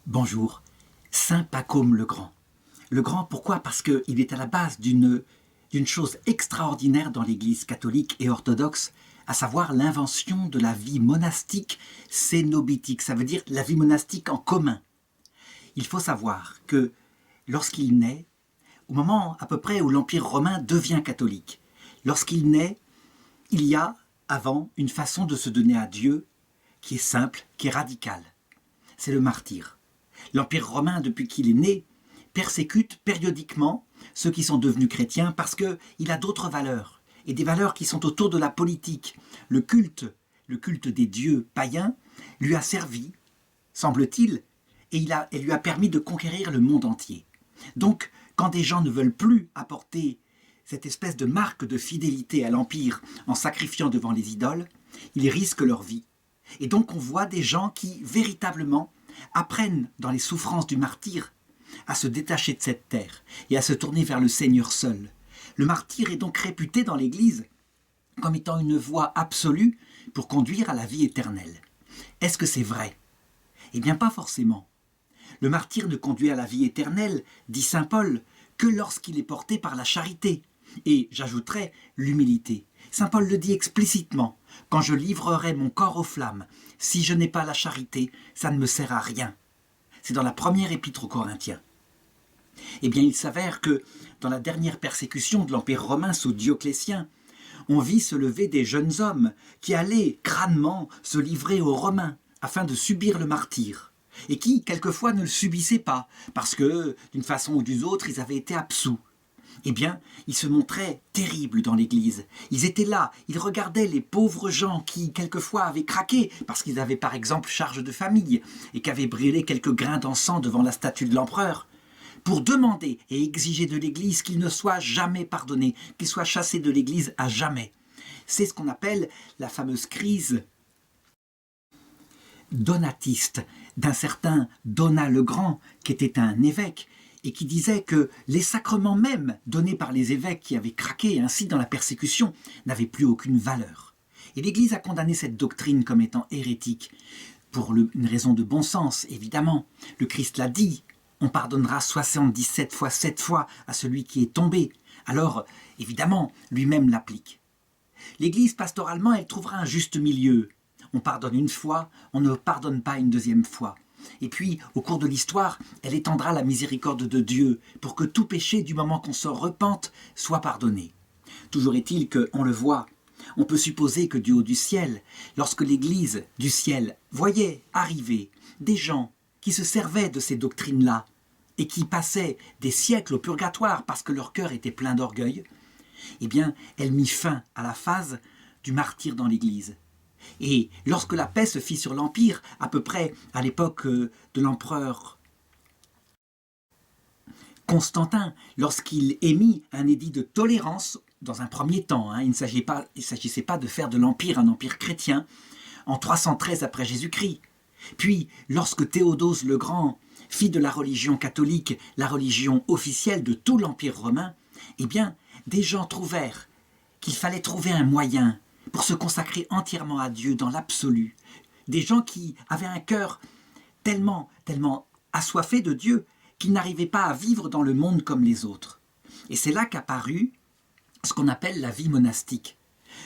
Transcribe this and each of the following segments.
Bonjour, Saint Pacôme le Grand. Le Grand, pourquoi? Parce qu'il est à la base d'une chose extraordinaire dans l'Église catholique et orthodoxe, à savoir l'invention de la vie monastique cénobitique, ça veut dire la vie monastique en commun. Il faut savoir que lorsqu'il naît, au moment à peu près où l'Empire romain devient catholique, lorsqu'il naît, il y a avant une façon de se donner à Dieu qui est simple, qui est radicale. C'est le martyre. L'Empire romain, depuis qu'il est né, persécute périodiquement ceux qui sont devenus chrétiens parce qu'il a d'autres valeurs, et des valeurs qui sont autour de la politique. Le culte des dieux païens lui a servi, semble-t-il, et il lui a permis de conquérir le monde entier. Donc, quand des gens ne veulent plus apporter cette espèce de marque de fidélité à l'Empire en sacrifiant devant les idoles, ils risquent leur vie. Et donc on voit des gens qui, véritablement, apprennent dans les souffrances du martyre à se détacher de cette terre et à se tourner vers le Seigneur seul. Le martyre est donc réputé dans l'Église comme étant une voie absolue pour conduire à la vie éternelle. Est-ce que c'est vrai? Eh bien pas forcément. Le martyre ne conduit à la vie éternelle, dit saint Paul, que lorsqu'il est porté par la charité. Et j'ajouterais l'humilité. Saint Paul le dit explicitement. Quand je livrerai mon corps aux flammes, si je n'ai pas la charité, ça ne me sert à rien. C'est dans la première épître aux Corinthiens. Eh bien, il s'avère que dans la dernière persécution de l'Empire romain sous Dioclétien, on vit se lever des jeunes hommes qui allaient crânement se livrer aux Romains afin de subir le martyre, et qui, quelquefois, ne le subissaient pas, parce que, d'une façon ou d'une autre, ils avaient été absous. Eh bien, ils se montraient terribles dans l'Église. Ils étaient là, ils regardaient les pauvres gens qui, quelquefois, avaient craqué, parce qu'ils avaient, par exemple, charge de famille, et qu'avaient brûlé quelques grains d'encens devant la statue de l'empereur, pour demander et exiger de l'Église qu'il ne soit jamais pardonné, qu'il soit chassé de l'Église à jamais. C'est ce qu'on appelle la fameuse crise donatiste d'un certain Donat le Grand, qui était un évêque, et qui disait que les sacrements même donnés par les évêques qui avaient craqué ainsi dans la persécution n'avaient plus aucune valeur. Et l'Église a condamné cette doctrine comme étant hérétique, pour une raison de bon sens, évidemment. Le Christ l'a dit, on pardonnera 77 fois 7 fois à celui qui est tombé. Alors, évidemment, lui-même l'applique. L'Église, pastoralement, elle trouvera un juste milieu. On pardonne une fois, on ne pardonne pas une deuxième fois. Et puis, au cours de l'histoire, elle étendra la miséricorde de Dieu pour que tout péché, du moment qu'on se repente, soit pardonné. Toujours est-il qu'on le voit. On peut supposer que du haut du ciel, lorsque l'Église du ciel voyait arriver des gens qui se servaient de ces doctrines-là et qui passaient des siècles au purgatoire parce que leur cœur était plein d'orgueil, eh bien, elle mit fin à la phase du martyre dans l'Église. Et lorsque la paix se fit sur l'Empire, à peu près à l'époque de l'empereur Constantin, lorsqu'il émit un édit de tolérance, dans un premier temps, il ne s'agissait pas de faire de l'Empire un empire chrétien, en 313 après Jésus-Christ. Puis, lorsque Théodose le Grand fit de la religion catholique la religion officielle de tout l'Empire romain, eh bien, des gens trouvèrent qu'il fallait trouver un moyen pour se consacrer entièrement à Dieu dans l'absolu. Des gens qui avaient un cœur tellement assoiffé de Dieu qu'ils n'arrivaient pas à vivre dans le monde comme les autres. Et c'est là qu'apparut ce qu'on appelle la vie monastique.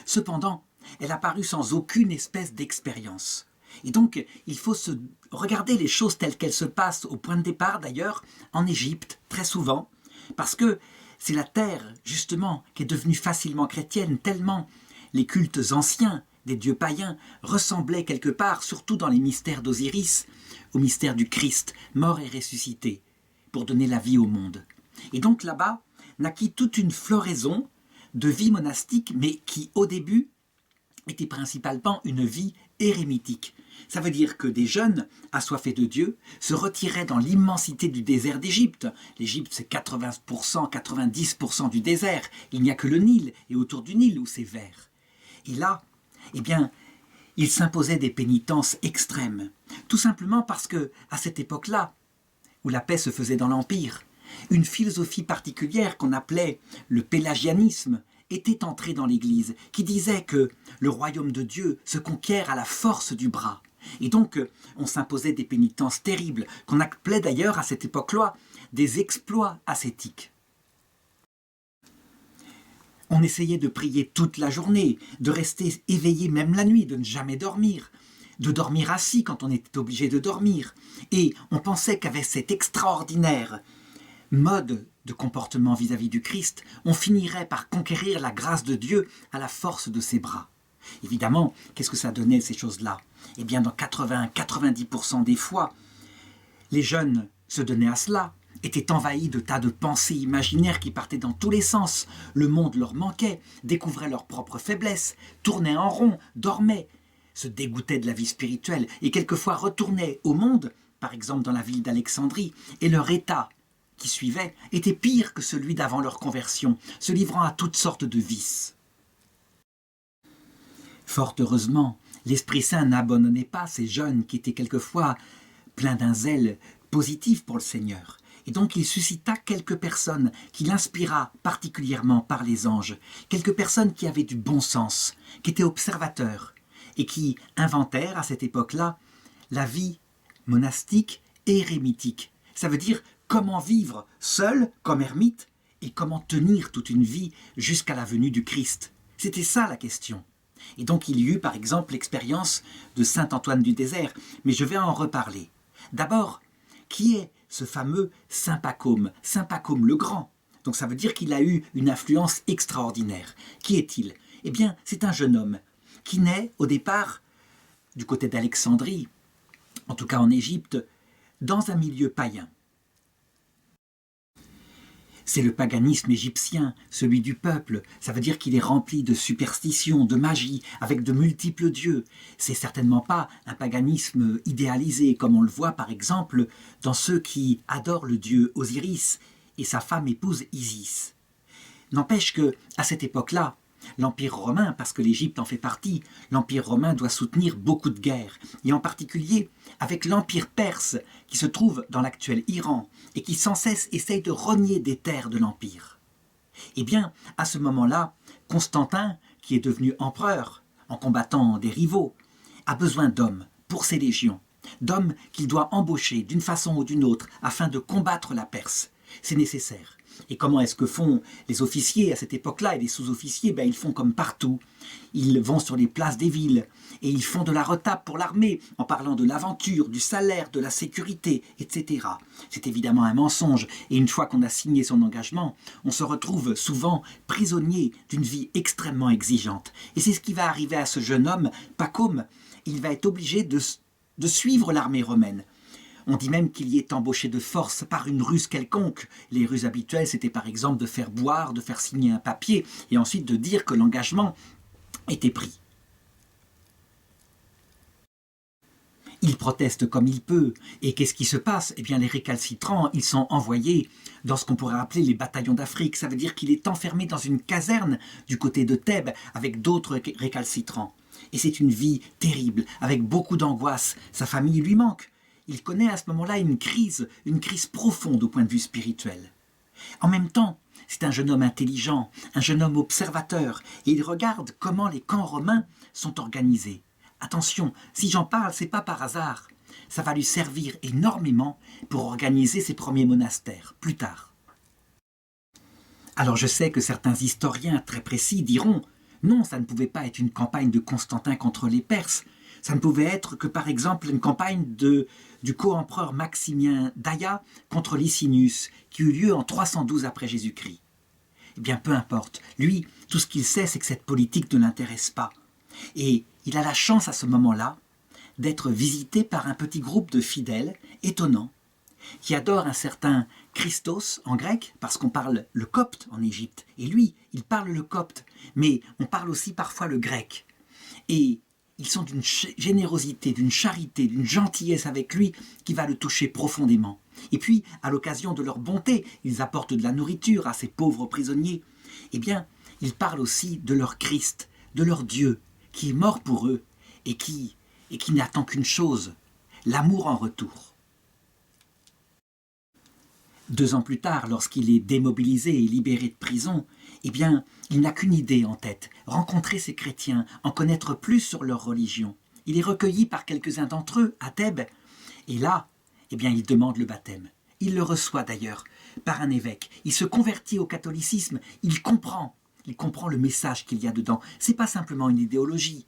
Cependant, elle apparut sans aucune espèce d'expérience. Et donc, il faut se regarder les choses telles qu'elles se passent au point de départ, d'ailleurs, en Égypte, très souvent, parce que c'est la terre, justement, qui est devenue facilement chrétienne, tellement les cultes anciens des dieux païens ressemblaient quelque part, surtout dans les mystères d'Osiris, au mystère du Christ, mort et ressuscité, pour donner la vie au monde. Et donc là-bas, naquit toute une floraison de vie monastique, mais qui, au début, était principalement une vie érémitique. Ça veut dire que des jeunes, assoiffés de Dieu, se retiraient dans l'immensité du désert d'Égypte. L'Égypte, c'est 80%, 90% du désert. Il n'y a que le Nil, et autour du Nil où c'est vert. Et là, eh bien, il s'imposait des pénitences extrêmes. Tout simplement parce que, à cette époque-là, où la paix se faisait dans l'Empire, une philosophie particulière qu'on appelait le pélagianisme était entrée dans l'Église, qui disait que le royaume de Dieu se conquiert à la force du bras. Et donc, on s'imposait des pénitences terribles, qu'on appelait d'ailleurs à cette époque-là des exploits ascétiques. On essayait de prier toute la journée, de rester éveillé même la nuit, de ne jamais dormir, de dormir assis quand on était obligé de dormir. Et on pensait qu'avec cet extraordinaire mode de comportement vis-à-vis du Christ, on finirait par conquérir la grâce de Dieu à la force de ses bras. Évidemment, qu'est-ce que ça donnait ces choses-là? Eh bien, dans 80-90% des fois, les jeunes se donnaient à cela, étaient envahis de tas de pensées imaginaires qui partaient dans tous les sens. Le monde leur manquait, découvraient leurs propres faiblesses, tournaient en rond, dormaient, se dégoûtaient de la vie spirituelle et quelquefois retournaient au monde, par exemple dans la ville d'Alexandrie, et leur état qui suivait était pire que celui d'avant leur conversion, se livrant à toutes sortes de vices. Fort heureusement, l'Esprit Saint n'abandonnait pas ces jeunes qui étaient quelquefois pleins d'un zèle positif pour le Seigneur. Et donc il suscita quelques personnes qu'il inspira particulièrement par les anges, quelques personnes qui avaient du bon sens, qui étaient observateurs, et qui inventèrent à cette époque-là la vie monastique et érémitique. Ça veut dire comment vivre seul comme ermite et comment tenir toute une vie jusqu'à la venue du Christ. C'était ça la question. Et donc il y eut par exemple l'expérience de saint Antoine du Désert, mais je vais en reparler. D'abord, qui est ce fameux saint Pacôme le Grand? Donc ça veut dire qu'il a eu une influence extraordinaire. Qui est-il? Eh bien, c'est un jeune homme qui naît au départ du côté d'Alexandrie, en tout cas en Égypte, dans un milieu païen. C'est le paganisme égyptien, celui du peuple. Ça veut dire qu'il est rempli de superstitions, de magie, avec de multiples dieux. C'est certainement pas un paganisme idéalisé, comme on le voit par exemple dans ceux qui adorent le dieu Osiris et sa femme épouse Isis. N'empêche que, à cette époque-là, l'Empire romain, parce que l'Égypte en fait partie, l'Empire romain doit soutenir beaucoup de guerres, et en particulier avec l'Empire perse qui se trouve dans l'actuel Iran et qui sans cesse essaye de rogner des terres de l'Empire. Eh bien, à ce moment-là, Constantin, qui est devenu empereur en combattant des rivaux, a besoin d'hommes pour ses légions, d'hommes qu'il doit embaucher d'une façon ou d'une autre afin de combattre la Perse. C'est nécessaire. Et comment est-ce que font les officiers à cette époque-là et les sous-officiers? Ils font comme partout. Ils vont sur les places des villes et ils font de la retape pour l'armée en parlant de l'aventure, du salaire, de la sécurité, etc. C'est évidemment un mensonge et une fois qu'on a signé son engagement, on se retrouve souvent prisonnier d'une vie extrêmement exigeante. Et c'est ce qui va arriver à ce jeune homme, Pacôme. Il va être obligé de suivre l'armée romaine. On dit même qu'il y est embauché de force par une ruse quelconque. Les ruses habituelles, c'était par exemple de faire boire, de faire signer un papier, et ensuite de dire que l'engagement était pris. Il proteste comme il peut. Et qu'est-ce qui se passe? Eh bien, les récalcitrants, ils sont envoyés dans ce qu'on pourrait appeler les bataillons d'Afrique. Ça veut dire qu'il est enfermé dans une caserne du côté de Thèbes avec d'autres récalcitrants. Et c'est une vie terrible, avec beaucoup d'angoisse. Sa famille lui manque. Il connaît à ce moment-là une crise profonde au point de vue spirituel. En même temps, c'est un jeune homme intelligent, un jeune homme observateur, et il regarde comment les camps romains sont organisés. Attention, si j'en parle, c'est pas par hasard. Ça va lui servir énormément pour organiser ses premiers monastères, plus tard. Alors je sais que certains historiens très précis diront « Non, ça ne pouvait pas être une campagne de Constantin contre les Perses. Ça ne pouvait être que par exemple une campagne du co-empereur Maximien d'Aïa contre Licinius, qui eut lieu en 312 après Jésus-Christ. Eh bien, peu importe. Lui, tout ce qu'il sait, c'est que cette politique ne l'intéresse pas. Et il a la chance à ce moment-là d'être visité par un petit groupe de fidèles étonnants, qui adorent un certain Christos en grec, parce qu'on parle le copte en Égypte. Et lui, il parle le copte, mais on parle aussi parfois le grec. Et ils sont d'une générosité, d'une charité, d'une gentillesse avec lui qui va le toucher profondément. Et puis, à l'occasion de leur bonté, ils apportent de la nourriture à ces pauvres prisonniers. Eh bien, ils parlent aussi de leur Christ, de leur Dieu, qui est mort pour eux et qui n'attend qu'une chose, l'amour en retour. 2 ans plus tard, lorsqu'il est démobilisé et libéré de prison, eh bien, il n'a qu'une idée en tête, rencontrer ces chrétiens, en connaître plus sur leur religion. il est recueilli par quelques-uns d'entre eux à Thèbes. Et là, eh bien, il demande le baptême. Il le reçoit d'ailleurs par un évêque. Il se convertit au catholicisme. Il comprend le message qu'il y a dedans. Ce n'est pas simplement une idéologie.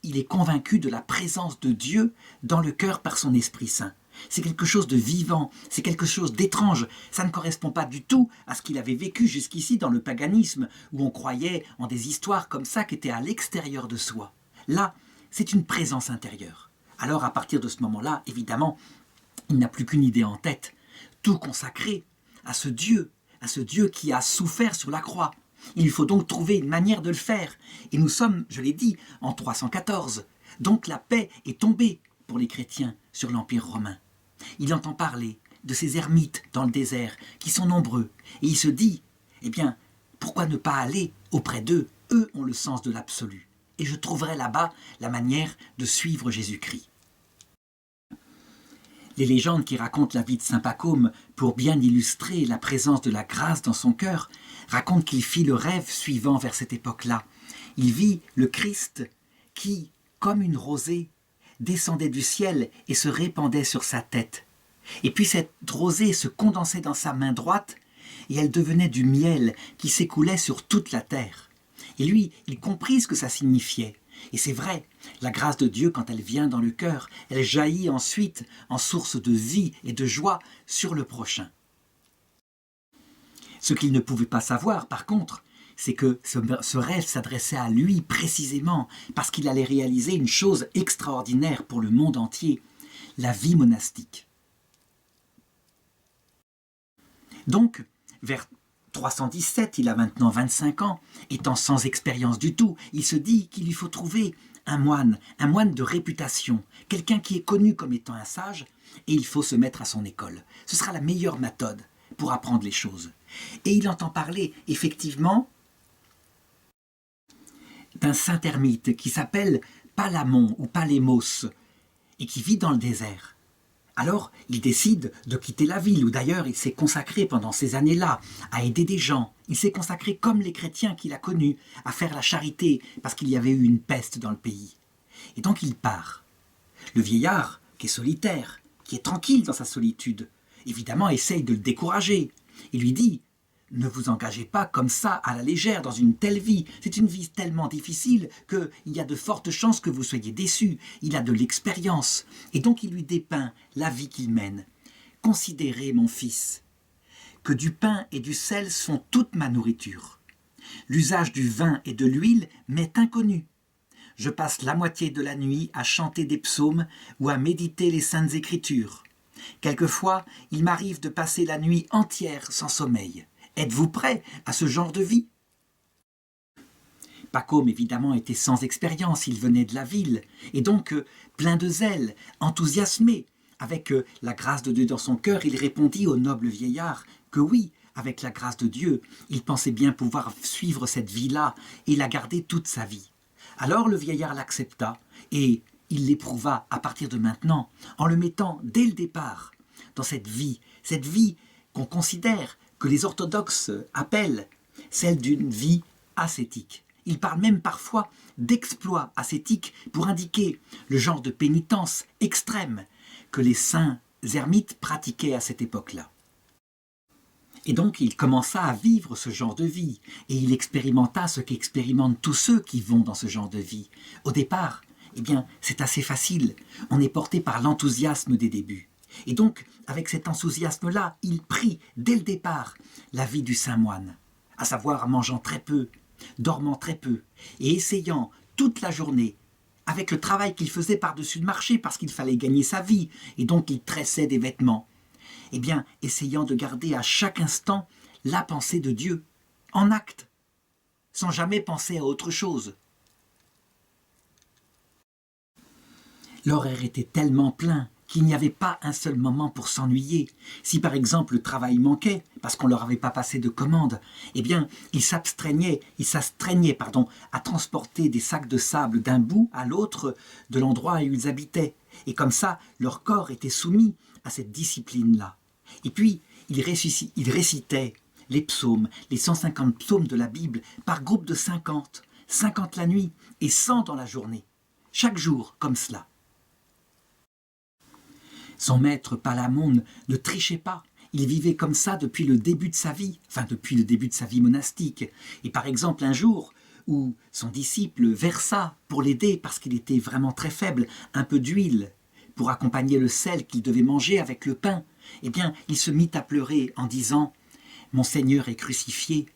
Il est convaincu de la présence de Dieu dans le cœur par son Esprit Saint. C'est quelque chose de vivant, c'est quelque chose d'étrange. Ça ne correspond pas du tout à ce qu'il avait vécu jusqu'ici dans le paganisme, où on croyait en des histoires comme ça qui étaient à l'extérieur de soi. Là, c'est une présence intérieure. Alors à partir de ce moment-là, évidemment, il n'a plus qu'une idée en tête, tout consacré à ce Dieu qui a souffert sur la croix. Il lui faut donc trouver une manière de le faire. Et nous sommes, je l'ai dit, en 314. Donc la paix est tombée pour les chrétiens sur l'Empire romain. Il entend parler de ces ermites dans le désert, qui sont nombreux. Et il se dit, eh bien, pourquoi ne pas aller auprès d'eux? Eux ont le sens de l'absolu. Et je trouverai là-bas la manière de suivre Jésus-Christ. Les légendes qui racontent la vie de saint Pacôme, pour bien illustrer la présence de la grâce dans son cœur, racontent qu'il fit le rêve suivant vers cette époque-là. Il vit le Christ qui, comme une rosée, descendait du ciel et se répandait sur sa tête. Et puis cette rosée se condensait dans sa main droite et elle devenait du miel qui s'écoulait sur toute la terre. Et lui, il comprit ce que ça signifiait. Et c'est vrai, la grâce de Dieu, quand elle vient dans le cœur, elle jaillit ensuite en source de vie et de joie sur le prochain. Ce qu'il ne pouvait pas savoir, par contre, c'est que ce rêve s'adressait à lui précisément, parce qu'il allait réaliser une chose extraordinaire pour le monde entier, la vie monastique. Donc, vers 317, il a maintenant 25 ans, étant sans expérience du tout, il se dit qu'il lui faut trouver un moine de réputation, quelqu'un qui est connu comme étant un sage, et il faut se mettre à son école. Ce sera la meilleure méthode pour apprendre les choses. Et il entend parler, effectivement, d'un saint ermite qui s'appelle Palamon ou Palémos, et qui vit dans le désert. Alors, il décide de quitter la ville, où d'ailleurs il s'est consacré pendant ces années-là à aider des gens. Il s'est consacré comme les chrétiens qu'il a connus, à faire la charité, parce qu'il y avait eu une peste dans le pays. Et donc il part. Le vieillard, qui est solitaire, qui est tranquille dans sa solitude, évidemment essaye de le décourager. Il lui dit « Ne vous engagez pas comme ça à la légère dans une telle vie. C'est une vie tellement difficile qu'il y a de fortes chances que vous soyez déçus. Il a de l'expérience. » Et donc il lui dépeint la vie qu'il mène. « Considérez, mon fils, que du pain et du sel sont toute ma nourriture. L'usage du vin et de l'huile m'est inconnu. Je passe la moitié de la nuit à chanter des psaumes ou à méditer les saintes écritures. Quelquefois, il m'arrive de passer la nuit entière sans sommeil. Êtes-vous prêt à ce genre de vie ?» Pacôme, évidemment, était sans expérience, il venait de la ville, et donc, plein de zèle, enthousiasmé, avec la grâce de Dieu dans son cœur, il répondit au noble vieillard que oui, avec la grâce de Dieu, il pensait bien pouvoir suivre cette vie-là et la garder toute sa vie. Alors le vieillard l'accepta, et il l'éprouva à partir de maintenant, en le mettant dès le départ dans cette vie qu'on considère, que les orthodoxes appellent celle d'une vie ascétique. Ils parlent même parfois d'exploit ascétique pour indiquer le genre de pénitence extrême que les saints ermites pratiquaient à cette époque-là. Et donc il commença à vivre ce genre de vie, et il expérimenta ce qu'expérimentent tous ceux qui vont dans ce genre de vie. Au départ, eh bien, c'est assez facile, on est porté par l'enthousiasme des débuts. Et donc, avec cet enthousiasme-là, il prit, dès le départ, la vie du saint moine, à savoir mangeant très peu, dormant très peu, et essayant toute la journée, avec le travail qu'il faisait par-dessus le marché, parce qu'il fallait gagner sa vie, et donc il tressait des vêtements, eh bien, essayant de garder à chaque instant la pensée de Dieu, en acte, sans jamais penser à autre chose. L'horaire était tellement plein qu'il n'y avait pas un seul moment pour s'ennuyer. Si par exemple le travail manquait, parce qu'on ne leur avait pas passé de commande, eh bien, ils s'astreignaient à transporter des sacs de sable d'un bout à l'autre de l'endroit où ils habitaient. Et comme ça, leur corps était soumis à cette discipline-là. Et puis, ils récitaient les psaumes, les 150 psaumes de la Bible, par groupe de 50 la nuit et 100 dans la journée. chaque jour comme cela. Son maître Palamon ne trichait pas. Il vivait comme ça depuis le début de sa vie, enfin depuis le début de sa vie monastique. Et par exemple un jour où son disciple versa pour l'aider parce qu'il était vraiment très faible, un peu d'huile pour accompagner le sel qu'il devait manger avec le pain, eh bien il se mit à pleurer en disant « Mon Seigneur est crucifié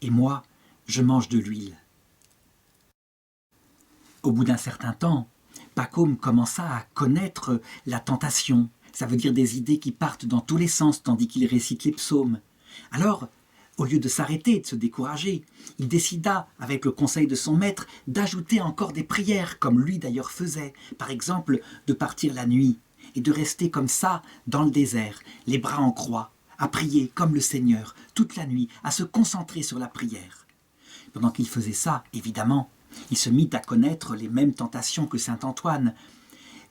et moi je mange de l'huile ». Au bout d'un certain temps, Pacôme commença à connaître la tentation. Ça veut dire des idées qui partent dans tous les sens tandis qu'il récite les psaumes. Alors, au lieu de s'arrêter et de se décourager, il décida, avec le conseil de son maître, d'ajouter encore des prières, comme lui d'ailleurs faisait. Par exemple, de partir la nuit et de rester comme ça dans le désert, les bras en croix, à prier comme le Seigneur, toute la nuit, à se concentrer sur la prière. Pendant qu'il faisait ça, évidemment, il se mit à connaître les mêmes tentations que saint Antoine.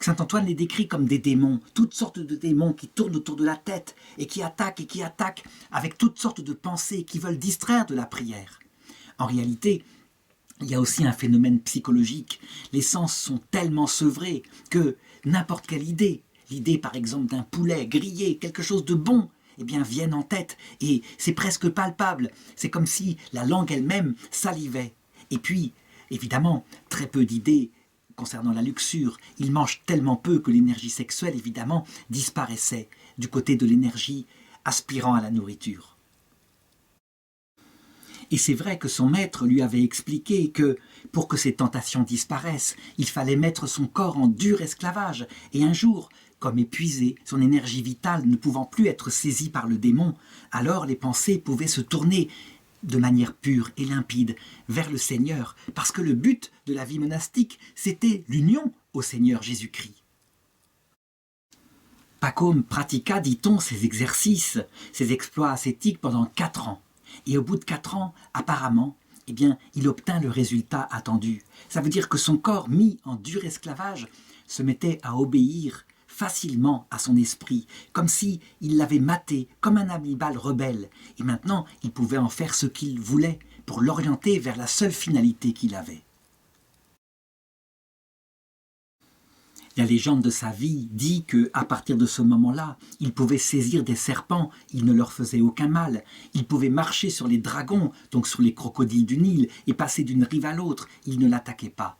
Saint Antoine les décrit comme des démons, toutes sortes de démons qui tournent autour de la tête et qui attaquent avec toutes sortes de pensées qui veulent distraire de la prière. En réalité, il y a aussi un phénomène psychologique. Les sens sont tellement sevrés que n'importe quelle idée, l'idée par exemple d'un poulet grillé, quelque chose de bon, eh bien viennent en tête et c'est presque palpable. C'est comme si la langue elle-même salivait. Et puis, évidemment, très peu d'idées concernant la luxure. Il mange tellement peu que l'énergie sexuelle, évidemment, disparaissait du côté de l'énergie aspirant à la nourriture. Et c'est vrai que son maître lui avait expliqué que, pour que ces tentations disparaissent, il fallait mettre son corps en dur esclavage. Et un jour, comme épuisé, son énergie vitale ne pouvant plus être saisie par le démon, alors les pensées pouvaient se tourner de manière pure et limpide vers le Seigneur, parce que le but de la vie monastique, c'était l'union au Seigneur Jésus-Christ. Pacôme pratiqua, dit-on, ces exercices, ces exploits ascétiques pendant 4 ans. Et au bout de 4 ans, apparemment, eh bien, il obtint le résultat attendu. Ça veut dire que son corps, mis en dur esclavage, se mettait à obéir facilement à son esprit, comme si il l'avait maté, comme un animal rebelle. Et maintenant, il pouvait en faire ce qu'il voulait pour l'orienter vers la seule finalité qu'il avait. La légende de sa vie dit qu'à partir de ce moment-là, il pouvait saisir des serpents, il ne leur faisait aucun mal. Il pouvait marcher sur les dragons, donc sur les crocodiles du Nil, et passer d'une rive à l'autre, il ne l'attaquait pas.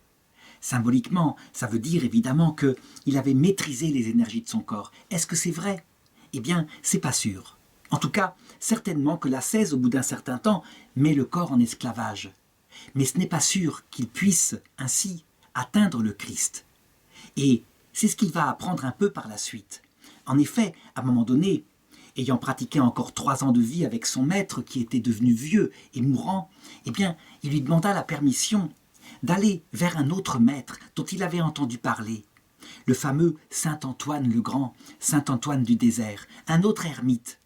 Symboliquement, ça veut dire évidemment qu'il avait maîtrisé les énergies de son corps. Est-ce que c'est vrai? Eh bien, c'est pas sûr. En tout cas, certainement que l'ascèse, au bout d'un certain temps, met le corps en esclavage. Mais ce n'est pas sûr qu'il puisse ainsi atteindre le Christ. Et c'est ce qu'il va apprendre un peu par la suite. En effet, à un moment donné, ayant pratiqué encore 3 ans de vie avec son maître qui était devenu vieux et mourant, eh bien, il lui demanda la permission d'aller vers un autre maître dont il avait entendu parler, le fameux saint Antoine le Grand, saint Antoine du désert, un autre ermite.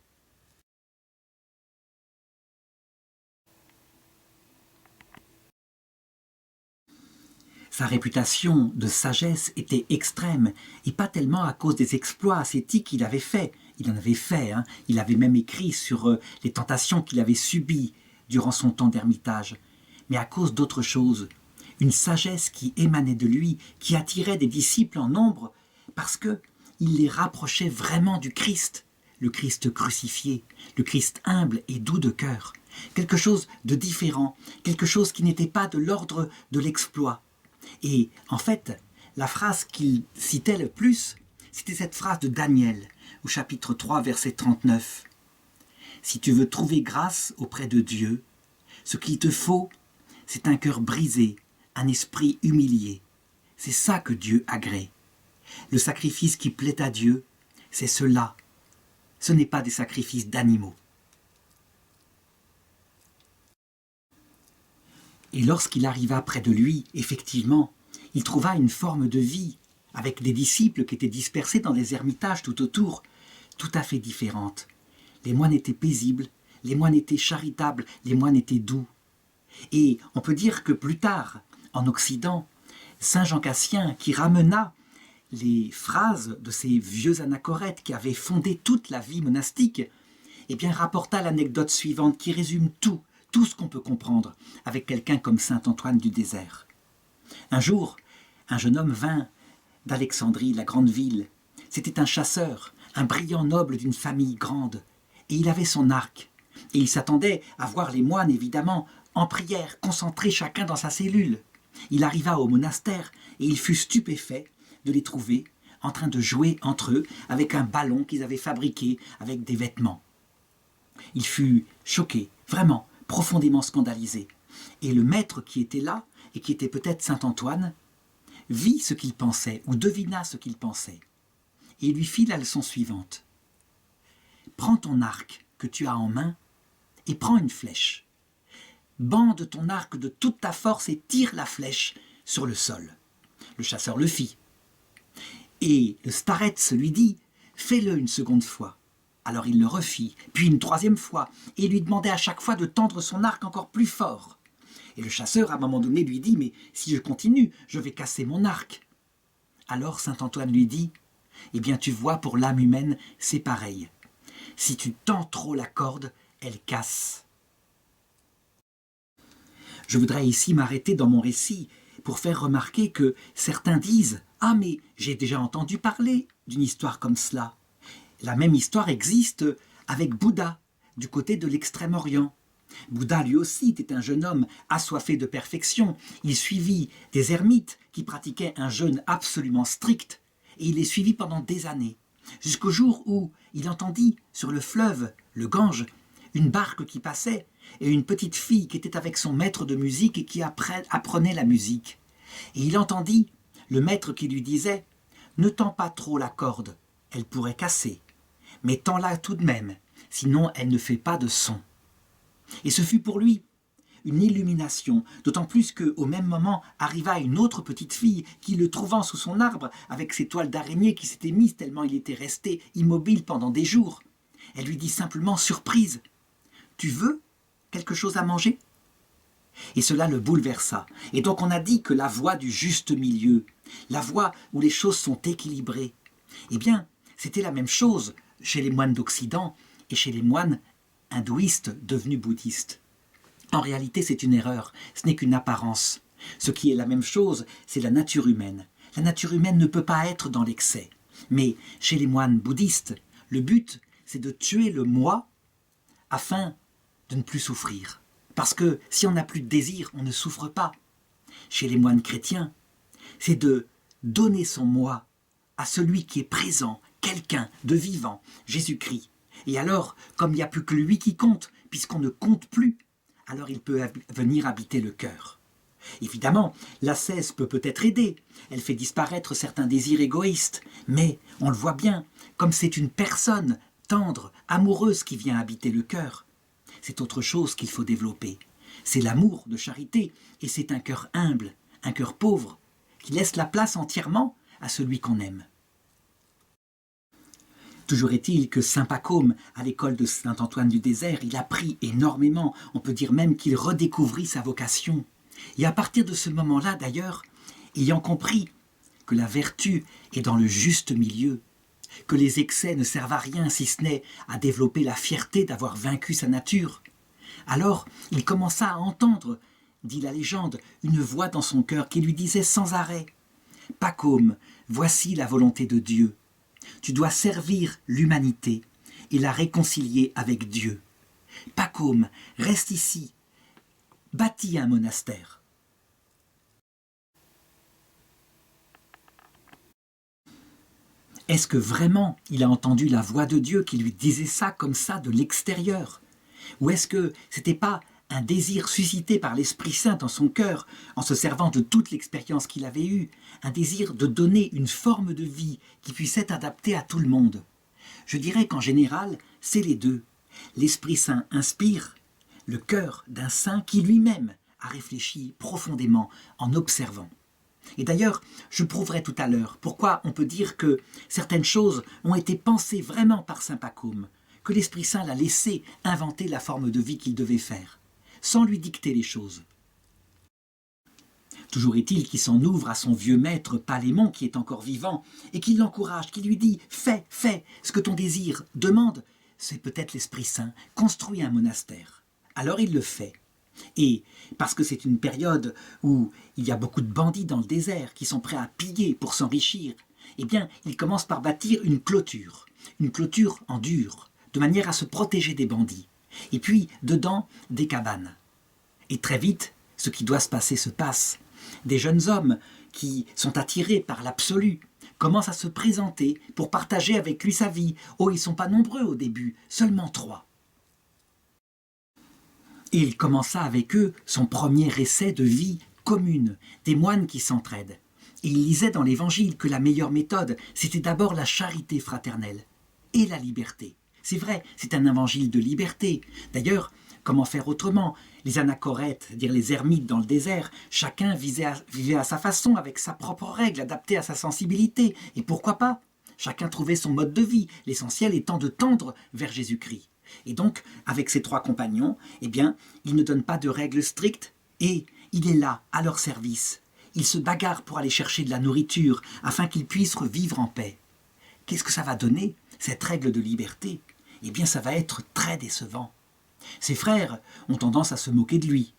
Sa réputation de sagesse était extrême, et pas tellement à cause des exploits ascétiques qu'il avait faits. Il en avait fait, il avait même écrit sur les tentations qu'il avait subies durant son temps d'ermitage, mais à cause d'autre chose. Une sagesse qui émanait de lui, qui attirait des disciples en nombre, parce qu'il les rapprochait vraiment du Christ, le Christ crucifié, le Christ humble et doux de cœur, quelque chose de différent, quelque chose qui n'était pas de l'ordre de l'exploit. Et en fait, la phrase qu'il citait le plus, c'était cette phrase de Daniel, au chapitre 3, verset 39. « Si tu veux trouver grâce auprès de Dieu, ce qu'il te faut, c'est un cœur brisé, un esprit humilié. C'est ça que Dieu agrée. Le sacrifice qui plaît à Dieu, c'est cela. Ce n'est pas des sacrifices d'animaux. » Et lorsqu'il arriva près de lui, effectivement, il trouva une forme de vie, avec des disciples qui étaient dispersés dans des ermitages tout autour, tout à fait différentes. Les moines étaient paisibles, les moines étaient charitables, les moines étaient doux. Et on peut dire que plus tard, en Occident, saint Jean Cassien, qui ramena les phrases de ces vieux anachorètes qui avaient fondé toute la vie monastique, eh bien rapporta l'anecdote suivante qui résume tout ce qu'on peut comprendre avec quelqu'un comme saint Antoine du désert. Un jour, un jeune homme vint d'Alexandrie, la grande ville. C'était un chasseur, un brillant noble d'une famille grande, et il avait son arc. Et il s'attendait à voir les moines, évidemment, en prière, concentrés chacun dans sa cellule. Il arriva au monastère et il fut stupéfait de les trouver en train de jouer entre eux avec un ballon qu'ils avaient fabriqué avec des vêtements. Il fut choqué, vraiment, profondément scandalisé. Et le maître qui était là, et qui était peut-être saint Antoine, vit ce qu'il pensait, ou devina ce qu'il pensait. Et il lui fit la leçon suivante. Prends ton arc que tu as en main, et prends une flèche. Bande ton arc de toute ta force et tire la flèche sur le sol. Le chasseur le fit. Et le starets lui dit, fais-le une seconde fois. Alors il le refit, puis une troisième fois, et lui demandait à chaque fois de tendre son arc encore plus fort. Et le chasseur, à un moment donné, lui dit, mais si je continue, je vais casser mon arc. Alors saint Antoine lui dit, eh bien tu vois, pour l'âme humaine, c'est pareil. Si tu tends trop la corde, elle casse. Je voudrais ici m'arrêter dans mon récit pour faire remarquer que certains disent « Ah, mais j'ai déjà entendu parler d'une histoire comme cela ». La même histoire existe avec Bouddha, du côté de l'Extrême-Orient. Bouddha, lui aussi, était un jeune homme assoiffé de perfection. Il suivit des ermites qui pratiquaient un jeûne absolument strict, et il les suivit pendant des années, jusqu'au jour où il entendit sur le fleuve, le Gange, une barque qui passait, et une petite fille qui était avec son maître de musique et qui apprenait la musique. Et il entendit le maître qui lui disait « Ne tends pas trop la corde, elle pourrait casser, mais tends-la tout de même, sinon elle ne fait pas de son. » Et ce fut pour lui une illumination, d'autant plus qu'au même moment arriva une autre petite fille qui, le trouvant sous son arbre, avec ses toiles d'araignée qui s'étaient mises tellement il était resté immobile pendant des jours, elle lui dit simplement, surprise, « Tu veux quelque chose à manger ?» Et cela le bouleversa. Et donc on a dit que la voie du juste milieu, la voie où les choses sont équilibrées, eh bien, c'était la même chose chez les moines d'Occident et chez les moines hindouistes devenus bouddhistes. En réalité, c'est une erreur, ce n'est qu'une apparence. Ce qui est la même chose, c'est la nature humaine. La nature humaine ne peut pas être dans l'excès. Mais chez les moines bouddhistes, le but, c'est de tuer le moi afin de ne plus souffrir. Parce que si on n'a plus de désir, on ne souffre pas. Chez les moines chrétiens, c'est de donner son moi à celui qui est présent, quelqu'un de vivant, Jésus-Christ. Et alors, comme il n'y a plus que lui qui compte, puisqu'on ne compte plus, alors il peut venir habiter le cœur. Évidemment, l'ascèse peut-être aider, elle fait disparaître certains désirs égoïstes, mais on le voit bien, comme c'est une personne tendre, amoureuse qui vient habiter le cœur, c'est autre chose qu'il faut développer. C'est l'amour de charité, et c'est un cœur humble, un cœur pauvre, qui laisse la place entièrement à celui qu'on aime. Toujours est-il que saint Pacôme, à l'école de saint Antoine du Désert, il apprit énormément, on peut dire même qu'il redécouvrit sa vocation. Et à partir de ce moment-là, d'ailleurs, ayant compris que la vertu est dans le juste milieu, que les excès ne servent à rien si ce n'est à développer la fierté d'avoir vaincu sa nature, alors il commença à entendre, dit la légende, une voix dans son cœur qui lui disait sans arrêt « Pacôme, voici la volonté de Dieu. Tu dois servir l'humanité et la réconcilier avec Dieu. Pacôme, reste ici, bâtis un monastère. » Est-ce que vraiment il a entendu la voix de Dieu qui lui disait ça comme ça de l'extérieur? Ou est-ce que c'était pas un désir suscité par l'Esprit Saint dans son cœur, en se servant de toute l'expérience qu'il avait eue, un désir de donner une forme de vie qui puisse être adaptée à tout le monde? Je dirais qu'en général, c'est les deux. L'Esprit Saint inspire le cœur d'un saint qui lui-même a réfléchi profondément en observant. Et d'ailleurs, je prouverai tout à l'heure pourquoi on peut dire que certaines choses ont été pensées vraiment par saint Pacôme, que l'Esprit Saint l'a laissé inventer la forme de vie qu'il devait faire, sans lui dicter les choses. Toujours est-il qu'il s'en ouvre à son vieux maître Palémon qui est encore vivant et qui l'encourage, qui lui dit « Fais, ce que ton désir demande, c'est peut-être l'Esprit Saint, construis un monastère. » Alors il le fait. Et parce que c'est une période où il y a beaucoup de bandits dans le désert qui sont prêts à piller pour s'enrichir, eh bien, il commence par bâtir une clôture en dur, de manière à se protéger des bandits. Et puis, dedans, des cabanes. Et très vite, ce qui doit se passer se passe. Des jeunes hommes qui sont attirés par l'absolu commencent à se présenter pour partager avec lui sa vie. Oh, ils ne sont pas nombreux au début, seulement 3. Et il commença avec eux son premier essai de vie commune, des moines qui s'entraident. Et il lisait dans l'Évangile que la meilleure méthode, c'était d'abord la charité fraternelle et la liberté. C'est vrai, c'est un évangile de liberté. D'ailleurs, comment faire autrement? Les anachorètes, c'est-à-dire les ermites dans le désert, chacun vivait à sa façon, avec sa propre règle, adaptée à sa sensibilité. Et pourquoi pas? Chacun trouvait son mode de vie, l'essentiel étant de tendre vers Jésus-Christ. Et donc, avec ses 3 compagnons, eh bien, il ne donne pas de règles strictes et il est là, à leur service. Il se bagarre pour aller chercher de la nourriture afin qu'ils puissent vivre en paix. Qu'est-ce que ça va donner, cette règle de liberté? Eh bien, ça va être très décevant. Ses frères ont tendance à se moquer de lui.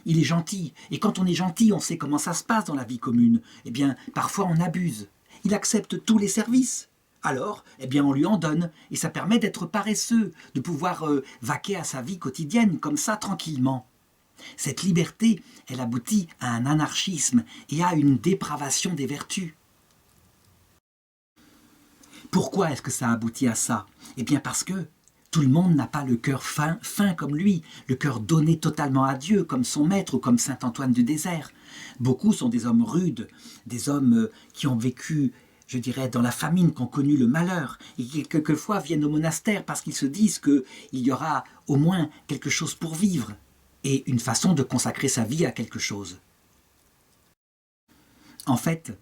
Il est gentil, et quand on est gentil, on sait comment ça se passe dans la vie commune. Eh bien, parfois on abuse. Il accepte tous les services. Alors, eh bien, on lui en donne, et ça permet d'être paresseux, de pouvoir vaquer à sa vie quotidienne, comme ça, tranquillement. Cette liberté, elle aboutit à un anarchisme et à une dépravation des vertus. Pourquoi est-ce que ça aboutit à ça? Eh bien parce que tout le monde n'a pas le cœur fin comme lui, le cœur donné totalement à Dieu, comme son maître ou comme saint Antoine du désert. Beaucoup sont des hommes rudes, des hommes qui ont vécu, je dirais, dans la famine, qui ont connu le malheur, et qui quelquefois viennent au monastère parce qu'ils se disent qu'il y aura au moins quelque chose pour vivre, et une façon de consacrer sa vie à quelque chose. En fait,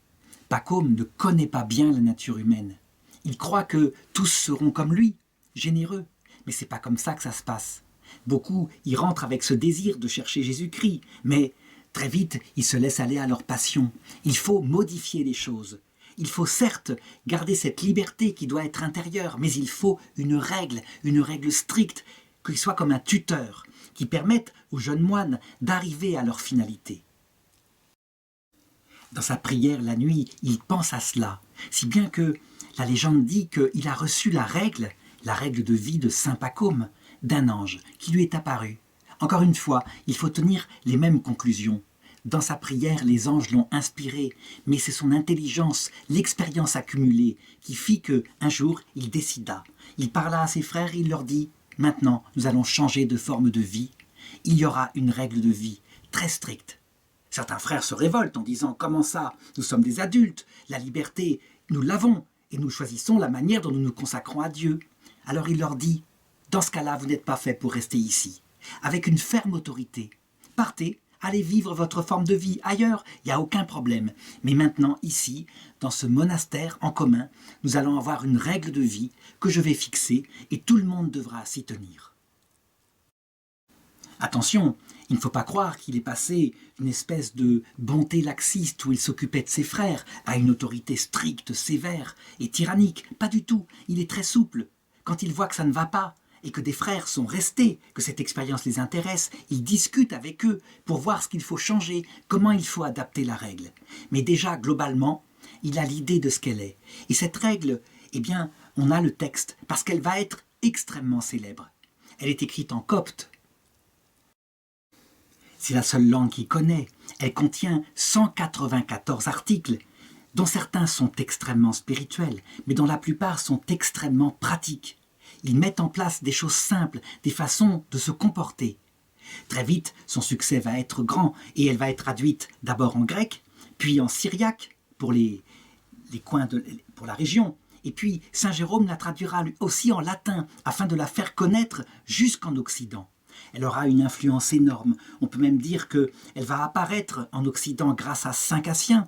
Pacôme ne connaît pas bien la nature humaine. Il croit que tous seront comme lui, généreux. Mais c'est pas comme ça que ça se passe. Beaucoup y rentrent avec ce désir de chercher Jésus-Christ, mais très vite, ils se laissent aller à leur passion. Il faut modifier les choses. Il faut certes garder cette liberté qui doit être intérieure, mais il faut une règle stricte, qui soit comme un tuteur, qui permette aux jeunes moines d'arriver à leur finalité. Dans sa prière la nuit, il pense à cela, si bien que la légende dit qu'il a reçu la règle de vie de saint Pacôme, d'un ange qui lui est apparu. Encore une fois, il faut tenir les mêmes conclusions. Dans sa prière, les anges l'ont inspiré, mais c'est son intelligence, l'expérience accumulée, qui fit qu'un jour, il décida. Il parla à ses frères et il leur dit « Maintenant, nous allons changer de forme de vie. Il y aura une règle de vie très stricte. » Certains frères se révoltent en disant « Comment ça? Nous sommes des adultes, la liberté, nous l'avons, et nous choisissons la manière dont nous nous consacrons à Dieu. » Alors il leur dit « Dans ce cas-là, vous n'êtes pas fait pour rester ici. » Avec une ferme autorité. Partez, allez vivre votre forme de vie ailleurs, il n'y a aucun problème. Mais maintenant, ici, dans ce monastère en commun, nous allons avoir une règle de vie que je vais fixer et tout le monde devra s'y tenir. Attention, il ne faut pas croire qu'il est passé d'une espèce de bonté laxiste où il s'occupait de ses frères à une autorité stricte, sévère et tyrannique. Pas du tout, il est très souple. Quand il voit que ça ne va pas, et que des frères sont restés, que cette expérience les intéresse, il discute avec eux pour voir ce qu'il faut changer, comment il faut adapter la règle. Mais déjà, globalement, il a l'idée de ce qu'elle est. Et cette règle, eh bien, on a le texte, parce qu'elle va être extrêmement célèbre. Elle est écrite en copte. C'est la seule langue qu'il connaît. Elle contient 194 articles, dont certains sont extrêmement spirituels, mais dont la plupart sont extrêmement pratiques. Ils mettent en place des choses simples, des façons de se comporter. Très vite, son succès va être grand et elle va être traduite d'abord en grec, puis en syriaque pour les coins pour la région. Et puis saint Jérôme la traduira lui aussi en latin afin de la faire connaître jusqu'en Occident. Elle aura une influence énorme. On peut même dire qu'elle va apparaître en Occident grâce à saint Cassien,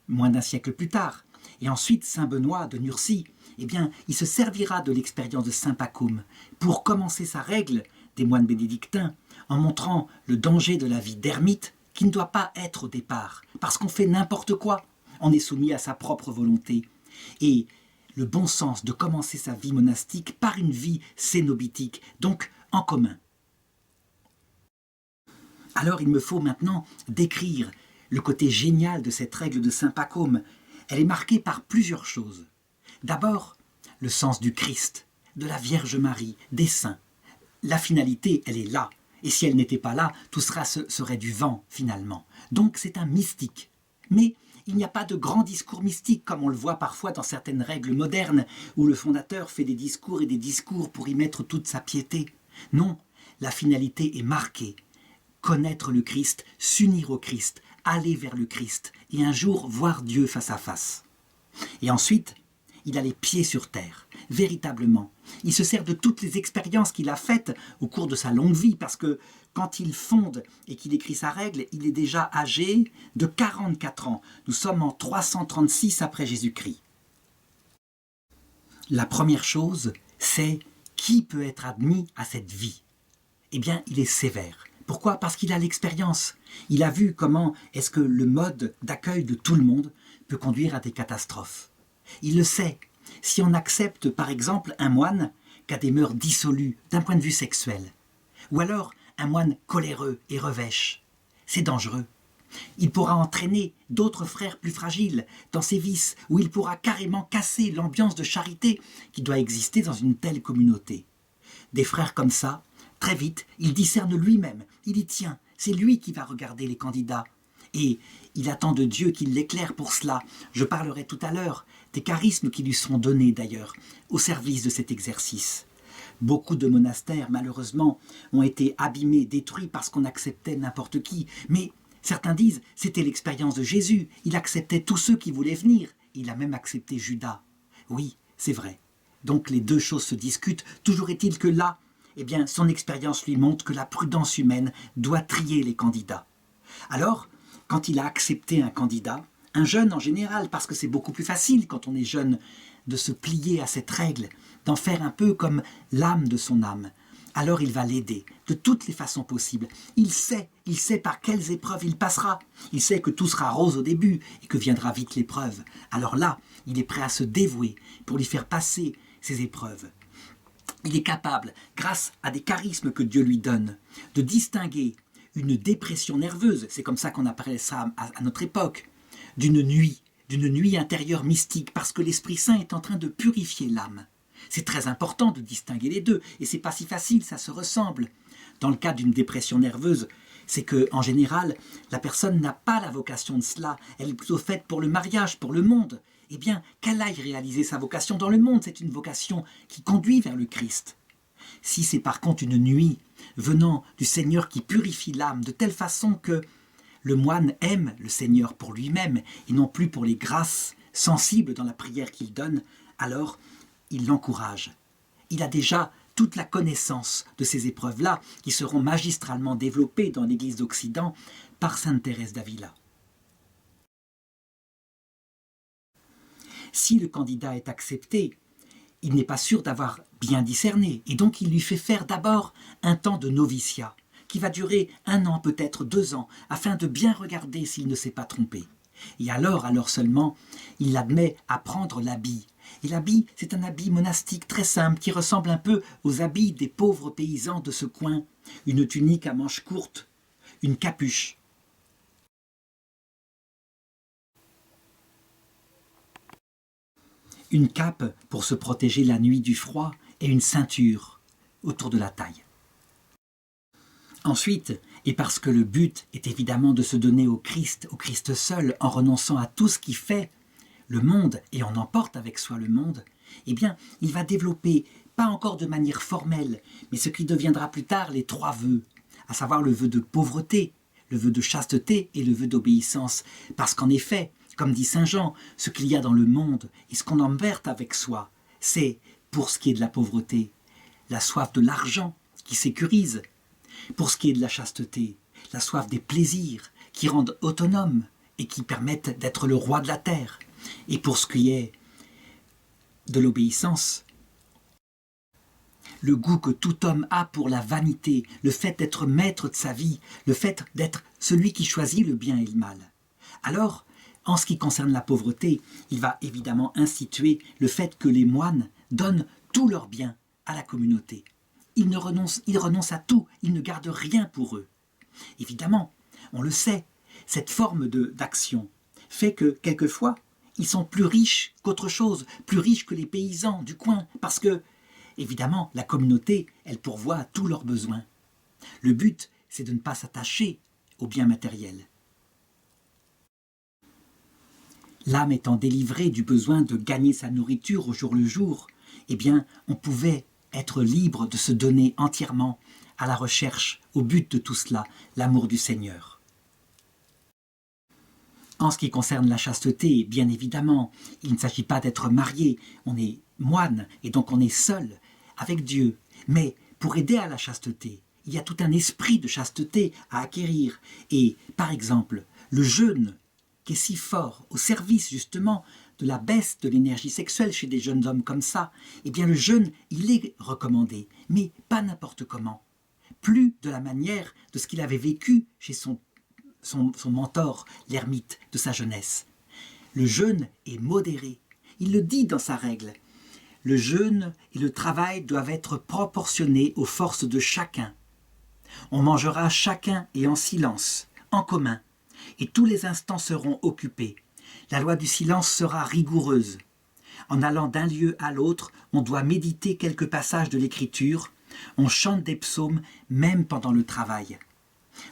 moins d'un siècle plus tard. Et ensuite saint Benoît de Nursie. Eh bien, il se servira de l'expérience de saint Pacôme pour commencer sa règle des moines bénédictins en montrant le danger de la vie d'ermite qui ne doit pas être au départ, parce qu'on fait n'importe quoi, on est soumis à sa propre volonté. Et le bon sens de commencer sa vie monastique par une vie cénobitique, donc en commun. Alors il me faut maintenant décrire le côté génial de cette règle de saint Pacôme. Elle est marquée par plusieurs choses. D'abord, le sens du Christ, de la Vierge Marie, des saints. La finalité, elle est là. Et si elle n'était pas là, tout cela serait du vent, finalement. Donc c'est un mystique. Mais il n'y a pas de grand discours mystique, comme on le voit parfois dans certaines règles modernes, où le fondateur fait des discours et des discours pour y mettre toute sa piété. Non, la finalité est marquée. Connaître le Christ, s'unir au Christ, aller vers le Christ, et un jour voir Dieu face à face. Et ensuite, il a les pieds sur terre, véritablement. Il se sert de toutes les expériences qu'il a faites au cours de sa longue vie, parce que quand il fonde et qu'il écrit sa règle, il est déjà âgé de 44 ans. Nous sommes en 336 après Jésus-Christ. La première chose, c'est qui peut être admis à cette vie? Eh bien, il est sévère. Pourquoi? Parce qu'il a l'expérience. Il a vu comment est-ce que le mode d'accueil de tout le monde peut conduire à des catastrophes. Il le sait. Si on accepte, par exemple, un moine qui a des mœurs dissolues d'un point de vue sexuel, ou alors un moine coléreux et revêche, c'est dangereux. Il pourra entraîner d'autres frères plus fragiles dans ses vices, où il pourra carrément casser l'ambiance de charité qui doit exister dans une telle communauté. Des frères comme ça, très vite, il discerne lui-même, il y tient, c'est lui qui va regarder les candidats. Et il attend de Dieu qu'il l'éclaire pour cela. Je parlerai tout à l'heure des charismes qui lui sont donnés d'ailleurs, au service de cet exercice. Beaucoup de monastères, malheureusement, ont été abîmés, détruits parce qu'on acceptait n'importe qui. Mais certains disent, c'était l'expérience de Jésus, il acceptait tous ceux qui voulaient venir. Il a même accepté Judas. Oui, c'est vrai. Donc les deux choses se discutent. Toujours est-il que là, eh bien, son expérience lui montre que la prudence humaine doit trier les candidats. Alors, quand il a accepté un candidat, un jeune en général, parce que c'est beaucoup plus facile quand on est jeune de se plier à cette règle, d'en faire un peu comme l'âme de son âme, alors il va l'aider de toutes les façons possibles. Il sait par quelles épreuves il passera. Il sait que tout sera rose au début et que viendra vite l'épreuve. Alors là, il est prêt à se dévouer pour lui faire passer ces épreuves. Il est capable, grâce à des charismes que Dieu lui donne, de distinguer une dépression nerveuse, c'est comme ça qu'on appelait ça à notre époque, d'une nuit intérieure mystique, parce que l'Esprit Saint est en train de purifier l'âme. C'est très important de distinguer les deux, et c'est pas si facile, ça se ressemble. Dans le cas d'une dépression nerveuse, c'est que, en général, la personne n'a pas la vocation de cela, elle est plutôt faite pour le mariage, pour le monde. Eh bien, qu'elle aille réaliser sa vocation dans le monde, c'est une vocation qui conduit vers le Christ. Si c'est par contre une nuit venant du Seigneur qui purifie l'âme de telle façon que le moine aime le Seigneur pour lui-même et non plus pour les grâces sensibles dans la prière qu'il donne, alors il l'encourage. Il a déjà toute la connaissance de ces épreuves-là qui seront magistralement développées dans l'Église d'Occident par sainte Thérèse d'Avila. Si le candidat est accepté, il n'est pas sûr d'avoir bien discerné, et donc il lui fait faire d'abord un temps de noviciat, qui va durer 1 an, peut-être 2 ans, afin de bien regarder s'il ne s'est pas trompé. Et alors seulement, il l'admet à prendre l'habit. Et l'habit, c'est un habit monastique très simple, qui ressemble un peu aux habits des pauvres paysans de ce coin. Une tunique à manches courtes, une capuche. Une cape pour se protéger la nuit du froid et une ceinture autour de la taille. Ensuite, et parce que le but est évidemment de se donner au Christ seul, en renonçant à tout ce qui fait le monde, et on emporte avec soi le monde, eh bien, il va développer, pas encore de manière formelle, mais ce qui deviendra plus tard les 3 vœux, à savoir le vœu de pauvreté, le vœu de chasteté et le vœu d'obéissance. Parce qu'en effet, comme dit saint Jean, ce qu'il y a dans le monde et ce qu'on emporte avec soi, c'est, pour ce qui est de la pauvreté, la soif de l'argent qui sécurise. Pour ce qui est de la chasteté, la soif des plaisirs qui rendent autonome et qui permettent d'être le roi de la terre. Et pour ce qui est de l'obéissance, le goût que tout homme a pour la vanité, le fait d'être maître de sa vie, le fait d'être celui qui choisit le bien et le mal. Alors, en ce qui concerne la pauvreté, il va évidemment instituer le fait que les moines donnent tous leurs biens à la communauté. Ils renoncent à tout, ils ne gardent rien pour eux. Évidemment, on le sait, cette forme d'action fait que, quelquefois, ils sont plus riches qu'autre chose, plus riches que les paysans du coin, parce que, évidemment, la communauté, elle pourvoit à tous leurs besoins. Le but, c'est de ne pas s'attacher aux biens matériels. L'âme étant délivrée du besoin de gagner sa nourriture au jour le jour, eh bien, on pouvait être libre de se donner entièrement à la recherche, au but de tout cela, l'amour du Seigneur. En ce qui concerne la chasteté, bien évidemment, il ne s'agit pas d'être marié, on est moine et donc on est seul avec Dieu. Mais pour aider à la chasteté, il y a tout un esprit de chasteté à acquérir. Et par exemple, le jeûne, qui est si fort au service justement de la baisse de l'énergie sexuelle chez des jeunes hommes comme ça, eh bien le jeûne, il est recommandé, mais pas n'importe comment. Plus de la manière de ce qu'il avait vécu chez son mentor, l'ermite de sa jeunesse. Le jeûne est modéré. Il le dit dans sa règle. Le jeûne et le travail doivent être proportionnés aux forces de chacun. On mangera chacun et en silence, en commun, et tous les instants seront occupés. La loi du silence sera rigoureuse. En allant d'un lieu à l'autre, on doit méditer quelques passages de l'Écriture. On chante des psaumes même pendant le travail.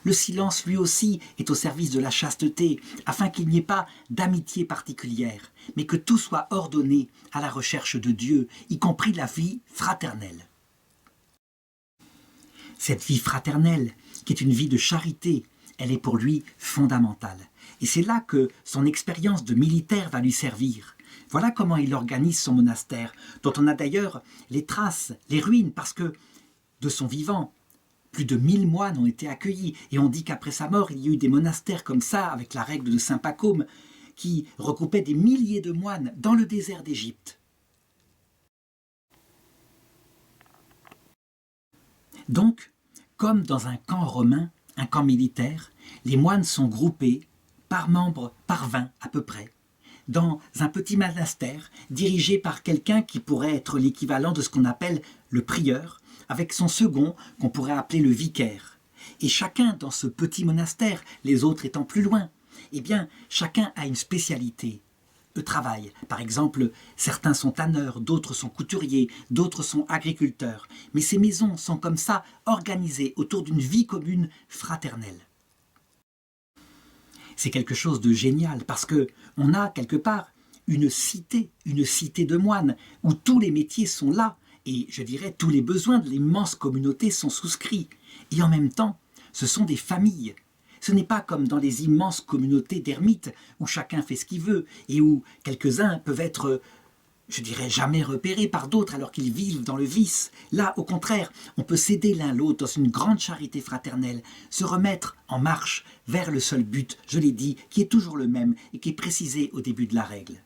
Le silence, lui aussi, est au service de la chasteté, afin qu'il n'y ait pas d'amitié particulière, mais que tout soit ordonné à la recherche de Dieu, y compris la vie fraternelle. Cette vie fraternelle, qui est une vie de charité, elle est pour lui fondamentale. Et c'est là que son expérience de militaire va lui servir. Voilà comment il organise son monastère, dont on a d'ailleurs les traces, les ruines, parce que, de son vivant, plus de 1000 moines ont été accueillis, et on dit qu'après sa mort, il y a eu des monastères comme ça, avec la règle de Saint Pacôme, qui regroupaient des milliers de moines dans le désert d'Égypte. Donc, comme dans un camp romain, un camp militaire, les moines sont groupés par membre, par 20 à peu près, dans un petit monastère dirigé par quelqu'un qui pourrait être l'équivalent de ce qu'on appelle le prieur, avec son second qu'on pourrait appeler le vicaire. Et chacun dans ce petit monastère, les autres étant plus loin, eh bien, chacun a une spécialité. Le travail, par exemple, certains sont tanneurs, d'autres sont couturiers, d'autres sont agriculteurs. Mais ces maisons sont comme ça organisées autour d'une vie commune fraternelle. C'est quelque chose de génial parce que on a quelque part une cité de moines où tous les métiers sont là et je dirais tous les besoins de l'immense communauté sont souscrits. Et en même temps, ce sont des familles. Ce n'est pas comme dans les immenses communautés d'ermites où chacun fait ce qu'il veut et où quelques-uns peuvent être, je dirais, jamais repérés par d'autres alors qu'ils vivent dans le vice. Là, au contraire, on peut s'aider l'un l'autre dans une grande charité fraternelle, se remettre en marche vers le seul but, je l'ai dit, qui est toujours le même et qui est précisé au début de la règle.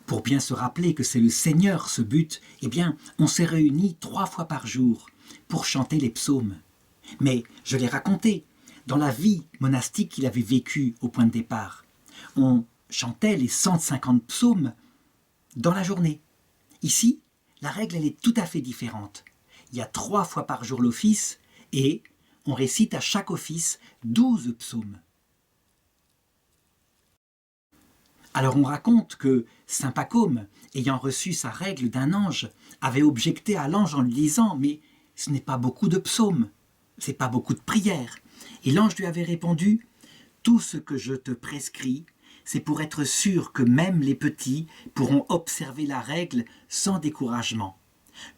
Pour bien se rappeler que c'est le Seigneur ce but, eh bien, on s'est réunis 3 fois par jour pour chanter les psaumes. Mais, je l'ai raconté, dans la vie monastique qu'il avait vécue au point de départ, on chantait les 150 psaumes dans la journée. Ici, la règle elle est tout à fait différente. Il y a 3 fois par jour l'office et on récite à chaque office 12 psaumes. Alors on raconte que saint Pacôme, ayant reçu sa règle d'un ange, avait objecté à l'ange en lui disant « Mais ce n'est pas beaucoup de psaumes, c'est pas beaucoup de prières. » Et l'ange lui avait répondu « Tout ce que je te prescris, c'est pour être sûr que même les petits pourront observer la règle sans découragement.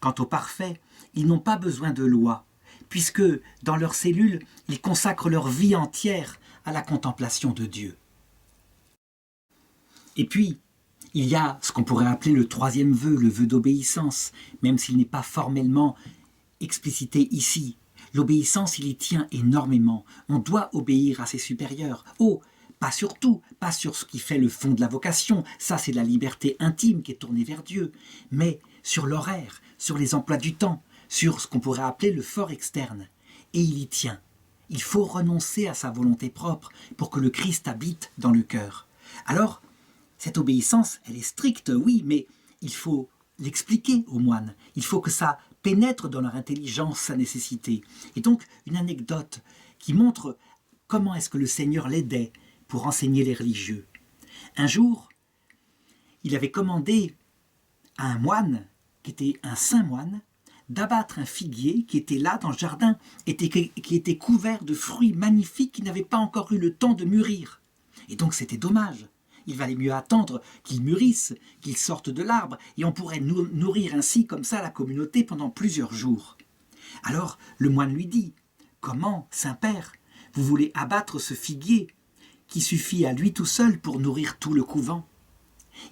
Quant aux parfaits, ils n'ont pas besoin de loi, puisque dans leurs cellules, ils consacrent leur vie entière à la contemplation de Dieu. » Et puis, il y a ce qu'on pourrait appeler le 3e vœu, le vœu d'obéissance, même s'il n'est pas formellement explicité ici. L'obéissance, il y tient énormément. On doit obéir à ses supérieurs. Oh, pas sur tout, pas sur ce qui fait le fond de la vocation, ça c'est la liberté intime qui est tournée vers Dieu, mais sur l'horaire, sur les emplois du temps, sur ce qu'on pourrait appeler le fort externe. Et il y tient. Il faut renoncer à sa volonté propre pour que le Christ habite dans le cœur. Alors, cette obéissance, elle est stricte, oui, mais il faut l'expliquer aux moines. Il faut que ça pénètre dans leur intelligence sa nécessité. Et donc, une anecdote qui montre comment est-ce que le Seigneur l'aidait pour enseigner les religieux. Un jour, il avait commandé à un moine, qui était un saint moine, d'abattre un figuier qui était là dans le jardin, qui était couvert de fruits magnifiques qui n'avaient pas encore eu le temps de mûrir. Et donc c'était dommage. Il valait mieux attendre qu'ils mûrissent, qu'ils sortent de l'arbre, et on pourrait nourrir ainsi comme ça la communauté pendant plusieurs jours. Alors le moine lui dit « Comment, Saint-Père, vous voulez abattre ce figuier qui suffit à lui tout seul pour nourrir tout le couvent ?»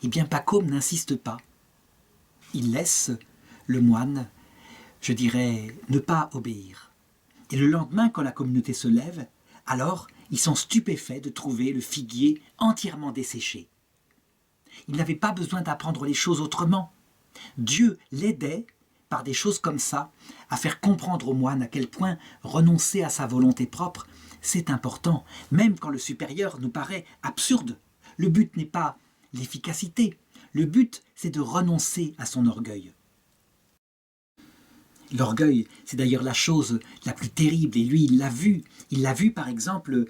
Eh bien Pacôme n'insiste pas. Il laisse le moine, je dirais, ne pas obéir. Et le lendemain, quand la communauté se lève, alors ils sont stupéfaits de trouver le figuier entièrement desséché. Il n'avait pas besoin d'apprendre les choses autrement. Dieu l'aidait, par des choses comme ça, à faire comprendre au moine à quel point renoncer à sa volonté propre, c'est important, même quand le supérieur nous paraît absurde. Le but n'est pas l'efficacité, le but c'est de renoncer à son orgueil. L'orgueil, c'est d'ailleurs la chose la plus terrible, et lui, il l'a vu. Il l'a vu, par exemple,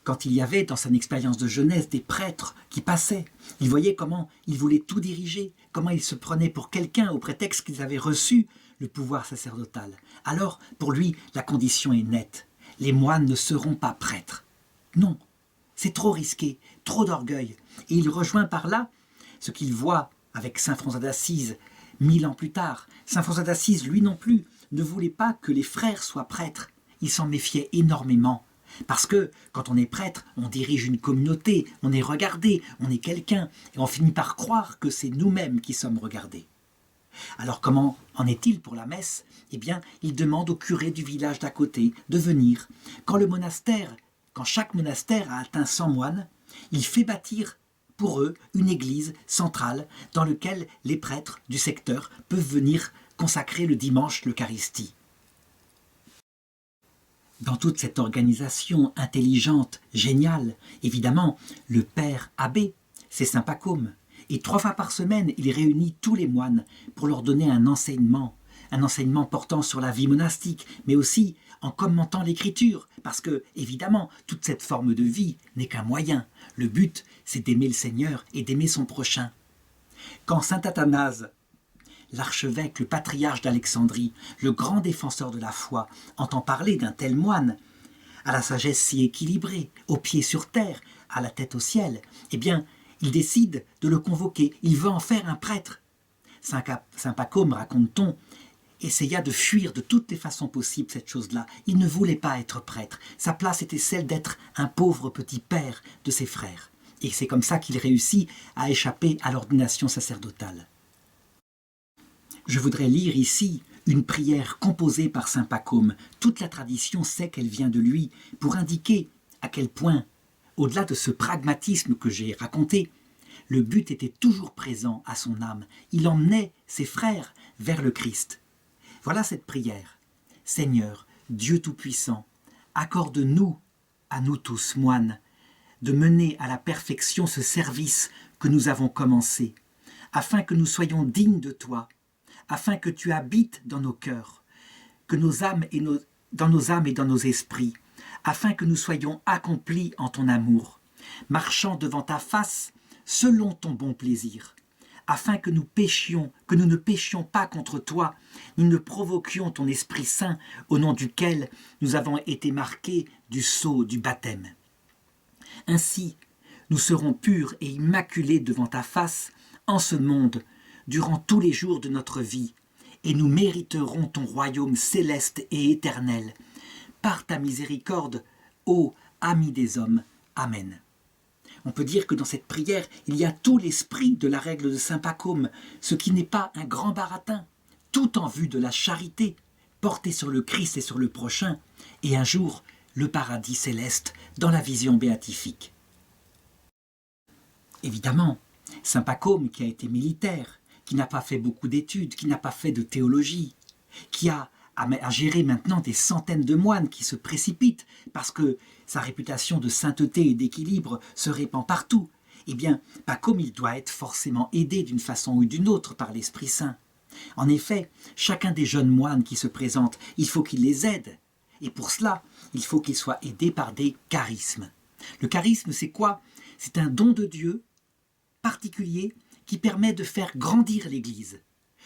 quand il y avait, dans son expérience de jeunesse, des prêtres qui passaient. Il voyait comment ils voulaient tout diriger, comment ils se prenaient pour quelqu'un au prétexte qu'ils avaient reçu le pouvoir sacerdotal. Alors, pour lui, la condition est nette. Les moines ne seront pas prêtres. Non, c'est trop risqué, trop d'orgueil. Et il rejoint par là ce qu'il voit avec saint François d'Assise, 1000 ans plus tard. Saint François d'Assise, lui non plus, ne voulait pas que les frères soient prêtres. Il s'en méfiait énormément. Parce que, quand on est prêtre, on dirige une communauté, on est regardé, on est quelqu'un, et on finit par croire que c'est nous-mêmes qui sommes regardés. Alors comment en est-il pour la messe? Eh bien, il demande au curé du village d'à côté de venir. Quand chaque monastère a atteint 100 moines, il fait bâtir pour eux une église centrale dans laquelle les prêtres du secteur peuvent venir consacrer le dimanche l'Eucharistie. Dans toute cette organisation intelligente, géniale, évidemment, le père abbé, c'est saint Pacôme. Et 3 fois par semaine, il réunit tous les moines pour leur donner un enseignement portant sur la vie monastique, mais aussi en commentant l'écriture, parce que, évidemment, toute cette forme de vie n'est qu'un moyen. Le but, c'est d'aimer le Seigneur et d'aimer son prochain. Quand saint Athanase, l'archevêque, le patriarche d'Alexandrie, le grand défenseur de la foi, entend parler d'un tel moine, à la sagesse si équilibrée, aux pieds sur terre, à la tête au ciel, eh bien, il décide de le convoquer. Il veut en faire un prêtre. Saint Pacôme, raconte-t-on, essaya de fuir de toutes les façons possibles cette chose-là. Il ne voulait pas être prêtre. Sa place était celle d'être un pauvre petit père de ses frères. Et c'est comme ça qu'il réussit à échapper à l'ordination sacerdotale. Je voudrais lire ici une prière composée par saint Pacôme. Toute la tradition sait qu'elle vient de lui, pour indiquer à quel point, au-delà de ce pragmatisme que j'ai raconté, le but était toujours présent à son âme. Il emmenait ses frères vers le Christ. Voilà cette prière. Seigneur, Dieu Tout-Puissant, accorde-nous, à nous tous, moines, de mener à la perfection ce service que nous avons commencé, afin que nous soyons dignes de toi, afin que tu habites dans nos cœurs, que dans nos âmes et dans nos esprits, afin que nous soyons accomplis en ton amour, marchant devant ta face selon ton bon plaisir, afin que nous ne péchions pas contre toi, ni ne provoquions ton Esprit Saint, au nom duquel nous avons été marqués du sceau du baptême. Ainsi, nous serons purs et immaculés devant ta face, en ce monde, durant tous les jours de notre vie, et nous mériterons ton royaume céleste et éternel, par ta miséricorde, ô ami des hommes. Amen. On peut dire que dans cette prière, il y a tout l'esprit de la règle de saint Pacôme, ce qui n'est pas un grand baratin, tout en vue de la charité, portée sur le Christ et sur le prochain, et un jour, le paradis céleste dans la vision béatifique. Évidemment, saint Pacôme, qui a été militaire, qui n'a pas fait beaucoup d'études, qui n'a pas fait de théologie, qui a à gérer maintenant des centaines de moines qui se précipitent parce que sa réputation de sainteté et d'équilibre se répand partout. Eh bien, Pacôme, il doit être forcément aidé d'une façon ou d'une autre par l'Esprit Saint. En effet, chacun des jeunes moines qui se présentent, il faut qu'il les aide. Et pour cela, il faut qu'ils soient aidés par des charismes. Le charisme, c'est quoi? C'est un don de Dieu particulier qui permet de faire grandir l'Église.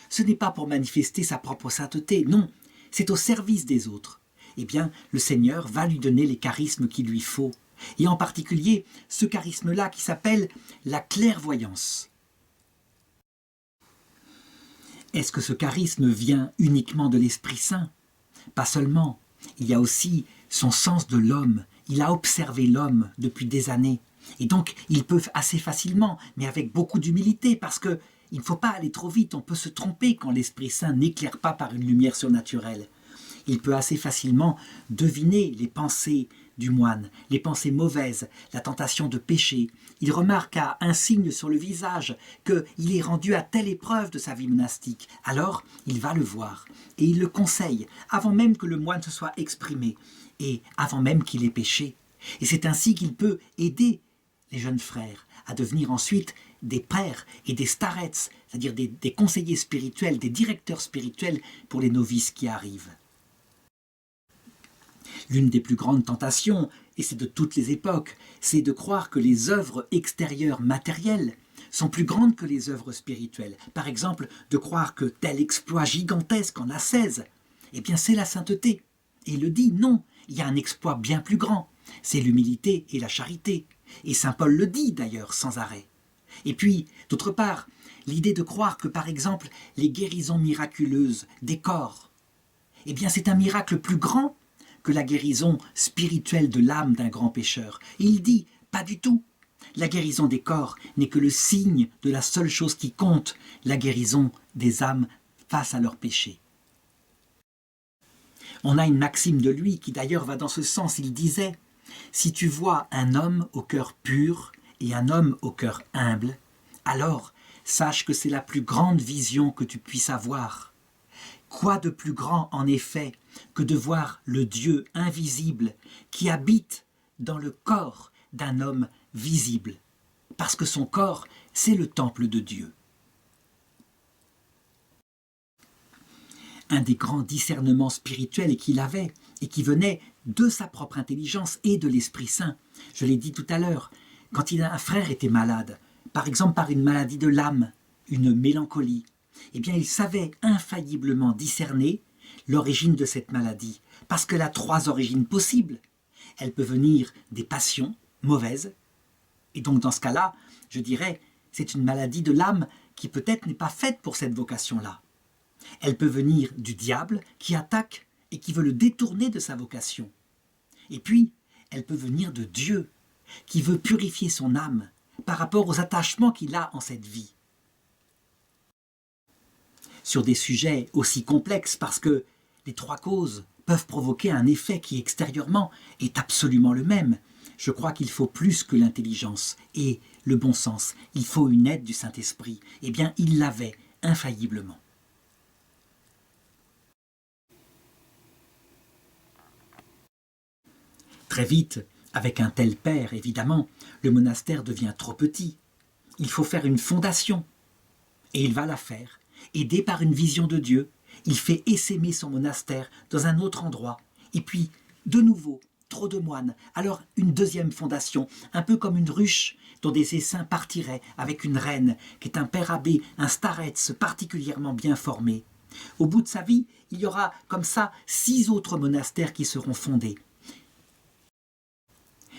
Ce n'est pas pour manifester sa propre sainteté, non, c'est au service des autres. Eh bien, le Seigneur va lui donner les charismes qu'il lui faut. Et en particulier, ce charisme-là qui s'appelle la clairvoyance. Est-ce que ce charisme vient uniquement de l'Esprit Saint? Pas seulement. Il y a aussi son sens de l'homme. Il a observé l'homme depuis des années. Et donc, il peut assez facilement, mais avec beaucoup d'humilité, parce qu'il ne faut pas aller trop vite. On peut se tromper quand l'Esprit Saint n'éclaire pas par une lumière surnaturelle. Il peut assez facilement deviner les pensées du moine, les pensées mauvaises, la tentation de pécher. Il remarque à un signe sur le visage qu'il est rendu à telle épreuve de sa vie monastique. Alors, il va le voir et il le conseille avant même que le moine se soit exprimé et avant même qu'il ait péché. Et c'est ainsi qu'il peut aider les jeunes frères à devenir ensuite des pères et des starets, c'est-à-dire des conseillers spirituels, des directeurs spirituels pour les novices qui arrivent. L'une des plus grandes tentations, et c'est de toutes les époques, c'est de croire que les œuvres extérieures matérielles sont plus grandes que les œuvres spirituelles. Par exemple, de croire que tel exploit gigantesque en ascèse, eh bien c'est la sainteté. Et il le dit, non, il y a un exploit bien plus grand, c'est l'humilité et la charité. Et saint Paul le dit d'ailleurs sans arrêt. Et puis, d'autre part, l'idée de croire que par exemple les guérisons miraculeuses des corps, eh bien c'est un miracle plus grand que la guérison spirituelle de l'âme d'un grand pécheur. Et il dit, pas du tout. La guérison des corps n'est que le signe de la seule chose qui compte, la guérison des âmes face à leurs péchés. On a une maxime de lui qui d'ailleurs va dans ce sens. Il disait, si tu vois un homme au cœur pur et un homme au cœur humble, alors sache que c'est la plus grande vision que tu puisses avoir. Quoi de plus grand, en effet, que de voir le Dieu invisible qui habite dans le corps d'un homme visible, parce que son corps, c'est le temple de Dieu. Un des grands discernements spirituels qu'il avait, et qui venait de sa propre intelligence et de l'Esprit Saint, je l'ai dit tout à l'heure, quand un frère était malade, par exemple par une maladie de l'âme, une mélancolie, eh bien il savait infailliblement discerner l'origine de cette maladie, parce qu'elle a 3 origines possibles. Elle peut venir des passions mauvaises, et donc dans ce cas-là, je dirais, c'est une maladie de l'âme qui peut-être n'est pas faite pour cette vocation-là. Elle peut venir du diable qui attaque et qui veut le détourner de sa vocation. Et puis, elle peut venir de Dieu, qui veut purifier son âme par rapport aux attachements qu'il a en cette vie. Sur des sujets aussi complexes, parce que les 3 causes peuvent provoquer un effet qui extérieurement est absolument le même. Je crois qu'il faut plus que l'intelligence et le bon sens. Il faut une aide du Saint-Esprit. Eh bien, il l'avait infailliblement. Très vite, avec un tel père, évidemment, le monastère devient trop petit. Il faut faire une fondation. Et il va la faire. Aidé par une vision de Dieu, il fait essaimer son monastère dans un autre endroit. Et puis, de nouveau, trop de moines. Alors, une deuxième fondation, un peu comme une ruche dont des essaims partiraient avec une reine, qui est un père abbé, un starets particulièrement bien formé. Au bout de sa vie, il y aura comme ça 6 autres monastères qui seront fondés.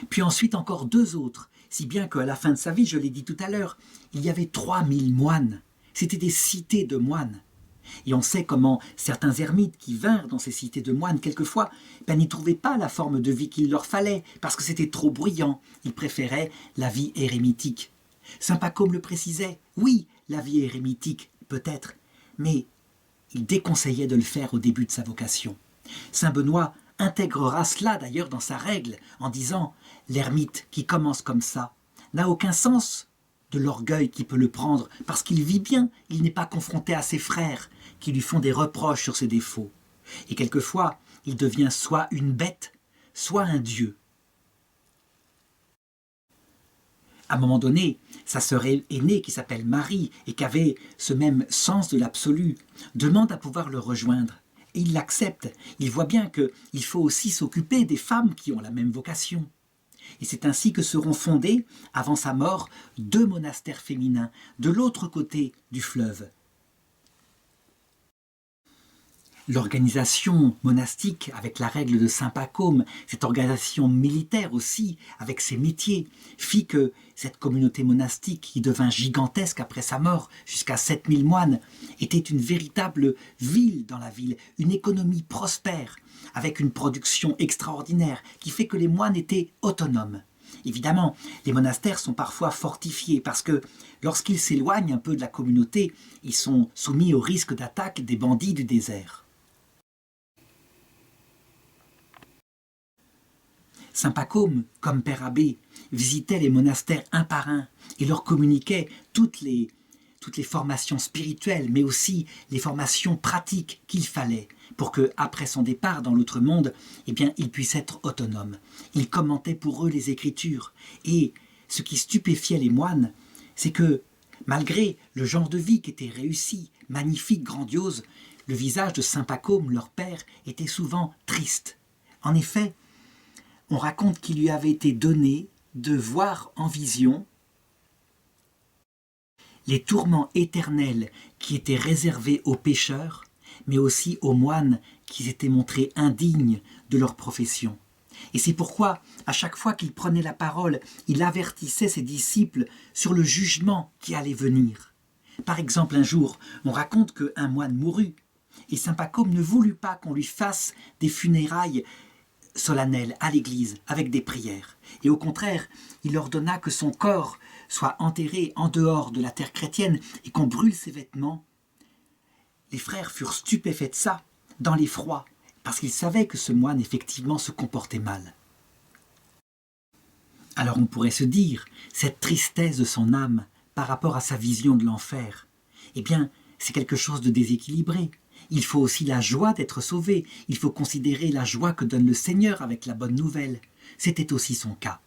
Puis ensuite encore 2 autres, si bien qu'à la fin de sa vie, je l'ai dit tout à l'heure, il y avait 3000 moines. C'était des cités de moines. Et on sait comment certains ermites qui vinrent dans ces cités de moines, quelquefois, n'y trouvaient pas la forme de vie qu'il leur fallait, parce que c'était trop bruyant. Ils préféraient la vie érémitique. Saint Pacôme le précisait, oui, la vie érémitique, peut-être, mais il déconseillait de le faire au début de sa vocation. Saint Benoît intégrera cela d'ailleurs dans sa règle, en disant « L'ermite qui commence comme ça n'a aucun sens de l'orgueil qui peut le prendre, parce qu'il vit bien, il n'est pas confronté à ses frères qui lui font des reproches sur ses défauts. Et quelquefois, il devient soit une bête, soit un dieu. » À un moment donné, sa sœur aînée, qui s'appelle Marie et qui avait ce même sens de l'absolu, demande à pouvoir le rejoindre. Et il l'accepte. Il voit bien qu'il faut aussi s'occuper des femmes qui ont la même vocation. Et c'est ainsi que seront fondés, avant sa mort, 2 monastères féminins, de l'autre côté du fleuve. L'organisation monastique, avec la règle de Saint Pacôme, cette organisation militaire aussi, avec ses métiers, fit que cette communauté monastique, qui devint gigantesque après sa mort, jusqu'à 7000 moines, était une véritable ville dans la ville, une économie prospère, avec une production extraordinaire, qui fait que les moines étaient autonomes. Évidemment, les monastères sont parfois fortifiés parce que lorsqu'ils s'éloignent un peu de la communauté, ils sont soumis au risque d'attaque des bandits du désert. Saint Pacôme, comme Père Abbé, visitait les monastères un par un et leur communiquait toutes les formations spirituelles, mais aussi les formations pratiques qu'il fallait pour que, après son départ dans l'autre monde, eh bien, il puisse être autonome. Il commentait pour eux les Écritures. Et ce qui stupéfiait les moines, c'est que, malgré le genre de vie qui était réussi, magnifique, grandiose, le visage de Saint Pacôme, leur père, était souvent triste. En effet, on raconte qu'il lui avait été donné de voir en vision les tourments éternels qui étaient réservés aux pécheurs, mais aussi aux moines qui s'étaient montrés indignes de leur profession. Et c'est pourquoi, à chaque fois qu'il prenait la parole, il avertissait ses disciples sur le jugement qui allait venir. Par exemple, un jour, on raconte qu'un moine mourut, et saint Pacôme ne voulut pas qu'on lui fasse des funérailles solennel à l'église avec des prières. Et au contraire, il ordonna que son corps soit enterré en dehors de la terre chrétienne et qu'on brûle ses vêtements. Les frères furent stupéfaits de ça, dans l'effroi, parce qu'ils savaient que ce moine effectivement se comportait mal. Alors on pourrait se dire, cette tristesse de son âme par rapport à sa vision de l'enfer, eh bien, c'est quelque chose de déséquilibré. Il faut aussi la joie d'être sauvé. Il faut considérer la joie que donne le Seigneur avec la bonne nouvelle. C'était aussi son cas.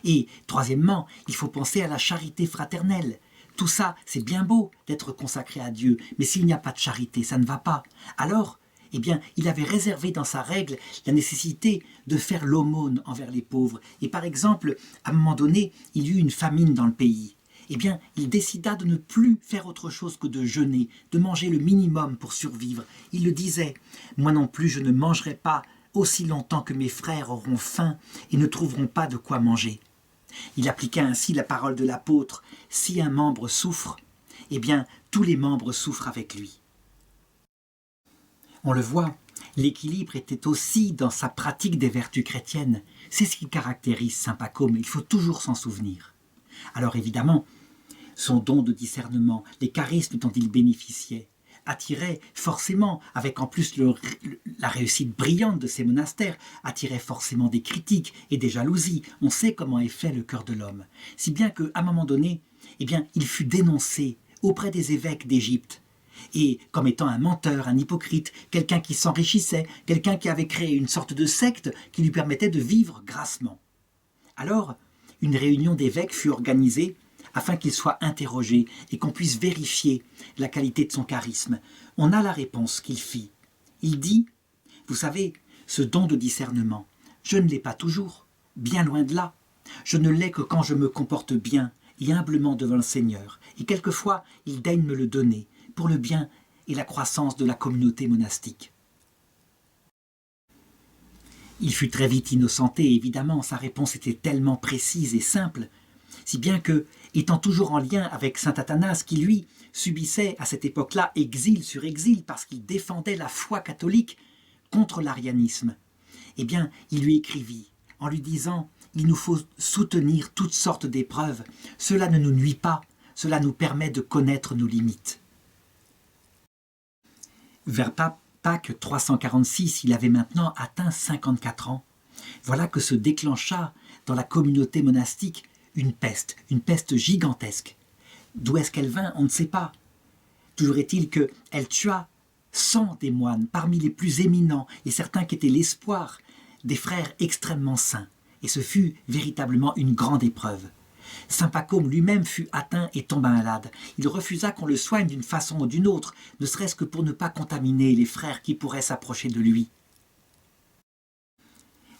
Et, troisièmement, il faut penser à la charité fraternelle. Tout ça, c'est bien beau d'être consacré à Dieu, mais s'il n'y a pas de charité, ça ne va pas. Alors, eh bien, il avait réservé dans sa règle la nécessité de faire l'aumône envers les pauvres. Et par exemple, à un moment donné, il y eut une famine dans le pays. Eh bien, il décida de ne plus faire autre chose que de jeûner, de manger le minimum pour survivre. Il le disait, « Moi non plus, je ne mangerai pas aussi longtemps que mes frères auront faim et ne trouveront pas de quoi manger. » Il appliqua ainsi la parole de l'apôtre, « Si un membre souffre, eh bien, tous les membres souffrent avec lui. » On le voit, l'équilibre était aussi dans sa pratique des vertus chrétiennes. C'est ce qui caractérise saint Pacôme, il faut toujours s'en souvenir. Alors évidemment, son don de discernement, les charismes dont il bénéficiait, attiraient forcément, avec en plus la réussite brillante de ces monastères, attiraient forcément des critiques et des jalousies. On sait comment est fait le cœur de l'homme. Si bien qu'à un moment donné, eh bien, il fut dénoncé auprès des évêques d'Égypte, et comme étant un menteur, un hypocrite, quelqu'un qui s'enrichissait, quelqu'un qui avait créé une sorte de secte qui lui permettait de vivre grassement. Alors, une réunion d'évêques fut organisée afin qu'il soit interrogé et qu'on puisse vérifier la qualité de son charisme. On a la réponse qu'il fit. Il dit, « Vous savez, ce don de discernement, je ne l'ai pas toujours, bien loin de là. Je ne l'ai que quand je me comporte bien et humblement devant le Seigneur, et quelquefois il daigne me le donner pour le bien et la croissance de la communauté monastique. » Il fut très vite innocenté, évidemment, sa réponse était tellement précise et simple, si bien que, étant toujours en lien avec saint Athanase, qui lui subissait à cette époque-là exil sur exil parce qu'il défendait la foi catholique contre l'arianisme, eh bien, il lui écrivit en lui disant « Il nous faut soutenir toutes sortes d'épreuves, cela ne nous nuit pas, cela nous permet de connaître nos limites. » Vers Pâques 346, il avait maintenant atteint 54 ans. Voilà que se déclencha dans la communauté monastique une peste gigantesque. D'où est-ce qu'elle vint, on ne sait pas. Toujours est-il qu'elle tua 100 des moines, parmi les plus éminents, et certains qui étaient l'espoir des frères extrêmement saints. Et ce fut véritablement une grande épreuve. Saint Pacôme lui-même fut atteint et tomba malade. Il refusa qu'on le soigne d'une façon ou d'une autre, ne serait-ce que pour ne pas contaminer les frères qui pourraient s'approcher de lui.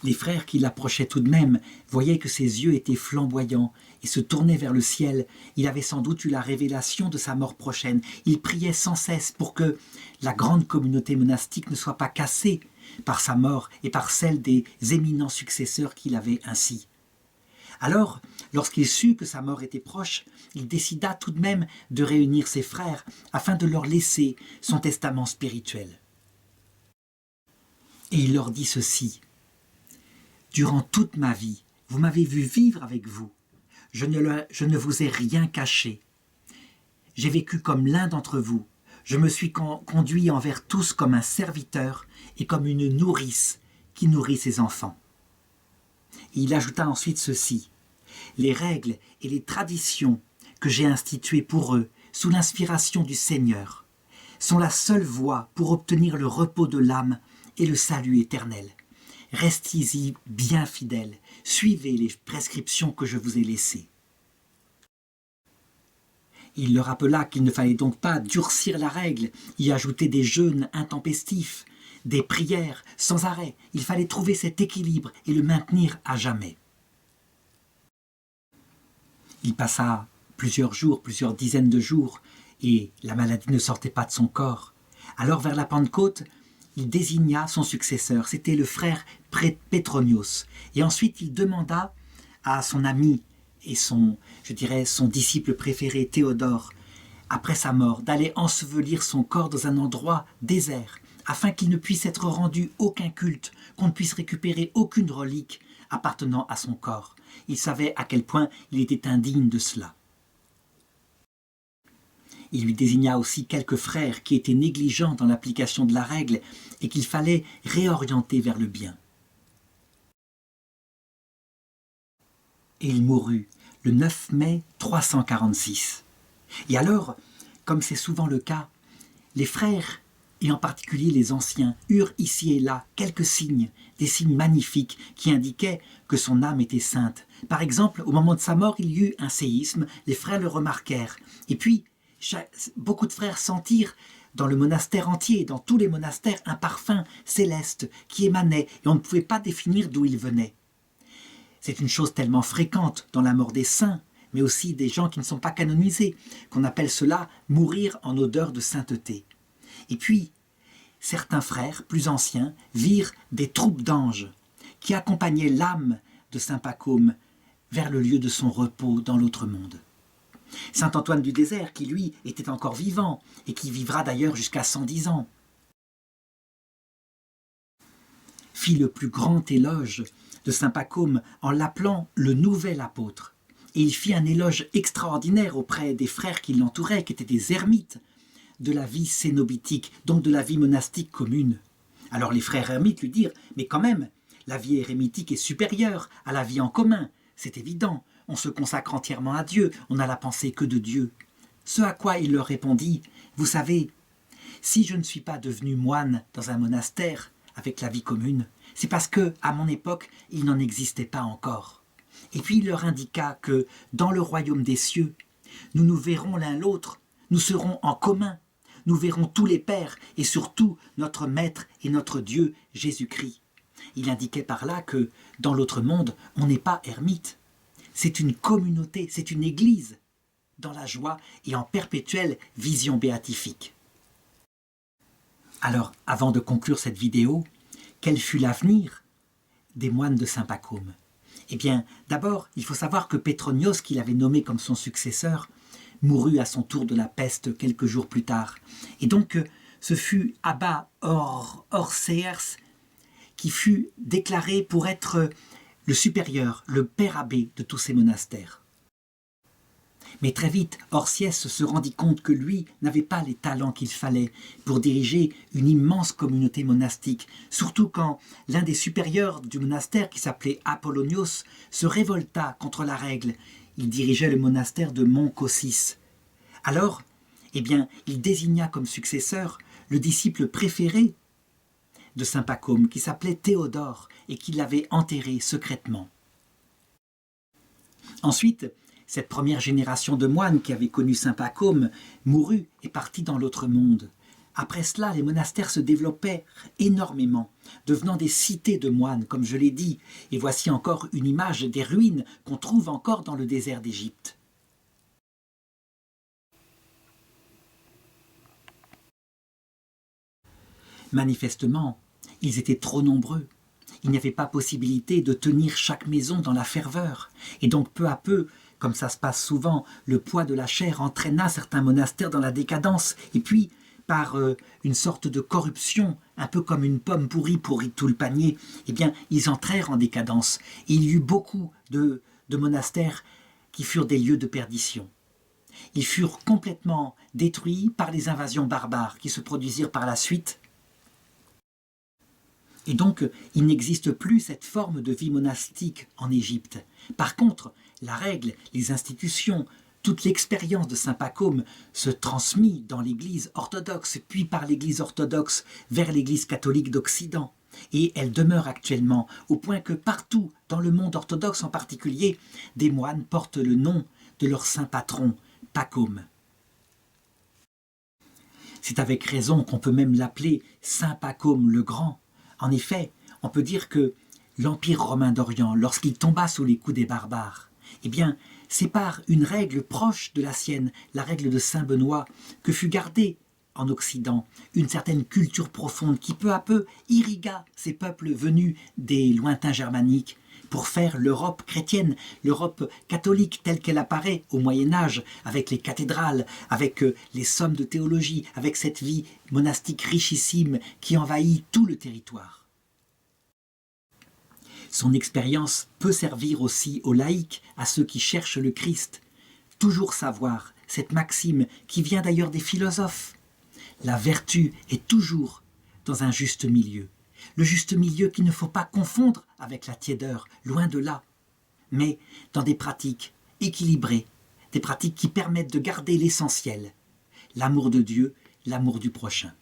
Les frères qui l'approchaient tout de même voyaient que ses yeux étaient flamboyants et se tournaient vers le ciel. Il avait sans doute eu la révélation de sa mort prochaine. Il priait sans cesse pour que la grande communauté monastique ne soit pas cassée par sa mort et par celle des éminents successeurs qu'il avait ainsi. Alors, lorsqu'il sut que sa mort était proche, il décida tout de même de réunir ses frères afin de leur laisser son testament spirituel. Et il leur dit ceci: « Durant toute ma vie, vous m'avez vu vivre avec vous. Je ne vous ai rien caché. J'ai vécu comme l'un d'entre vous. Je me suis conduit envers tous comme un serviteur et comme une nourrice qui nourrit ses enfants. » Et il ajouta ensuite ceci: « Les règles et les traditions que j'ai instituées pour eux, sous l'inspiration du Seigneur, sont la seule voie pour obtenir le repos de l'âme et le salut éternel. Restez-y bien fidèles, suivez les prescriptions que je vous ai laissées. » Il leur rappela qu'il ne fallait donc pas durcir la règle, y ajouter des jeûnes intempestifs, des prières sans arrêt. Il fallait trouver cet équilibre et le maintenir à jamais. Il passa plusieurs jours, plusieurs dizaines de jours, et la maladie ne sortait pas de son corps. Alors, vers la Pentecôte, il désigna son successeur. C'était le frère Pétronios. Et ensuite, il demanda à son ami et son disciple préféré, Théodore, après sa mort, d'aller ensevelir son corps dans un endroit désert, afin qu'il ne puisse être rendu aucun culte, qu'on ne puisse récupérer aucune relique appartenant à son corps. Il savait à quel point il était indigne de cela. Il lui désigna aussi quelques frères qui étaient négligents dans l'application de la règle et qu'il fallait réorienter vers le bien. Et il mourut le 9 mai 346. Et alors, comme c'est souvent le cas, les frères, et en particulier les anciens, eurent ici et là quelques signes, des signes magnifiques qui indiquaient que son âme était sainte. Par exemple, au moment de sa mort, il y eut un séisme, les frères le remarquèrent. Et puis, beaucoup de frères sentirent dans le monastère entier, dans tous les monastères, un parfum céleste qui émanait, et on ne pouvait pas définir d'où il venait. C'est une chose tellement fréquente dans la mort des saints, mais aussi des gens qui ne sont pas canonisés, qu'on appelle cela mourir en odeur de sainteté. Et puis, certains frères plus anciens virent des troupes d'anges qui accompagnaient l'âme de saint Pacôme vers le lieu de son repos dans l'autre monde. Saint Antoine du Désert, qui lui était encore vivant et qui vivra d'ailleurs jusqu'à 110 ans, fit le plus grand éloge de saint Pacôme en l'appelant le nouvel apôtre. Et il fit un éloge extraordinaire auprès des frères qui l'entouraient, qui étaient des ermites de la vie cénobitique, donc de la vie monastique commune. Alors les frères ermites lui dirent: « Mais quand même, la vie érémitique est supérieure à la vie en commun, c'est évident, on se consacre entièrement à Dieu, on n'a la pensée que de Dieu. » Ce à quoi il leur répondit: « Vous savez, si je ne suis pas devenu moine dans un monastère avec la vie commune, c'est parce que, à mon époque, il n'en existait pas encore. » Et puis il leur indiqua que, dans le royaume des cieux, nous nous verrons l'un l'autre, nous serons en commun, nous verrons tous les pères et surtout notre Maître et notre Dieu Jésus-Christ. Il indiquait par là que, dans l'autre monde, on n'est pas ermite. C'est une communauté, c'est une église, dans la joie et en perpétuelle vision béatifique. Alors, avant de conclure cette vidéo, quel fut l'avenir des moines de saint Pacôme? Eh bien, d'abord, il faut savoir que Pétronios, qu'il avait nommé comme son successeur, mourut à son tour de la peste quelques jours plus tard. Et donc, ce fut Abba Orseers qui fut déclaré pour être le supérieur, le père abbé de tous ces monastères. Mais très vite, Orsiès se rendit compte que lui n'avait pas les talents qu'il fallait pour diriger une immense communauté monastique, surtout quand l'un des supérieurs du monastère, qui s'appelait Apollonios, se révolta contre la règle. Il dirigeait le monastère de Mont Cossis. Alors, il désigna comme successeur le disciple préféré de saint Pacôme, qui s'appelait Théodore et qui l'avait enterré secrètement. Ensuite, cette première génération de moines qui avait connu saint Pacôme mourut et partit dans l'autre monde. Après cela, les monastères se développèrent énormément, devenant des cités de moines, comme je l'ai dit, et voici encore une image des ruines qu'on trouve encore dans le désert d'Égypte. Manifestement, ils étaient trop nombreux. Il n'y avait pas possibilité de tenir chaque maison dans la ferveur. Et donc peu à peu, comme ça se passe souvent, le poids de la chair entraîna certains monastères dans la décadence. Et puis, par une sorte de corruption, un peu comme une pomme pourrie pourrit tout le panier, eh bien, ils entrèrent en décadence. Et il y eut beaucoup de monastères qui furent des lieux de perdition. Ils furent complètement détruits par les invasions barbares qui se produisirent par la suite. Et donc, il n'existe plus cette forme de vie monastique en Égypte. Par contre, la règle, les institutions, toute l'expérience de saint Pacôme se transmit dans l'Église orthodoxe, puis par l'Église orthodoxe vers l'Église catholique d'Occident. Et elle demeure actuellement, au point que partout, dans le monde orthodoxe en particulier, des moines portent le nom de leur saint patron, Pacôme. C'est avec raison qu'on peut même l'appeler saint Pacôme le Grand. En effet, on peut dire que l'Empire romain d'Orient, lorsqu'il tomba sous les coups des barbares, eh bien, c'est par une règle proche de la sienne, la règle de saint Benoît, que fut gardée en Occident une certaine culture profonde qui peu à peu irrigua ces peuples venus des lointains germaniques pour faire l'Europe chrétienne, l'Europe catholique telle qu'elle apparaît au Moyen-Âge, avec les cathédrales, avec les sommes de théologie, avec cette vie monastique richissime qui envahit tout le territoire. Son expérience peut servir aussi aux laïcs, à ceux qui cherchent le Christ. Toujours savoir, cette maxime qui vient d'ailleurs des philosophes. La vertu est toujours dans un juste milieu. Le juste milieu qu'il ne faut pas confondre avec la tiédeur, loin de là, mais dans des pratiques équilibrées, des pratiques qui permettent de garder l'essentiel, l'amour de Dieu, l'amour du prochain.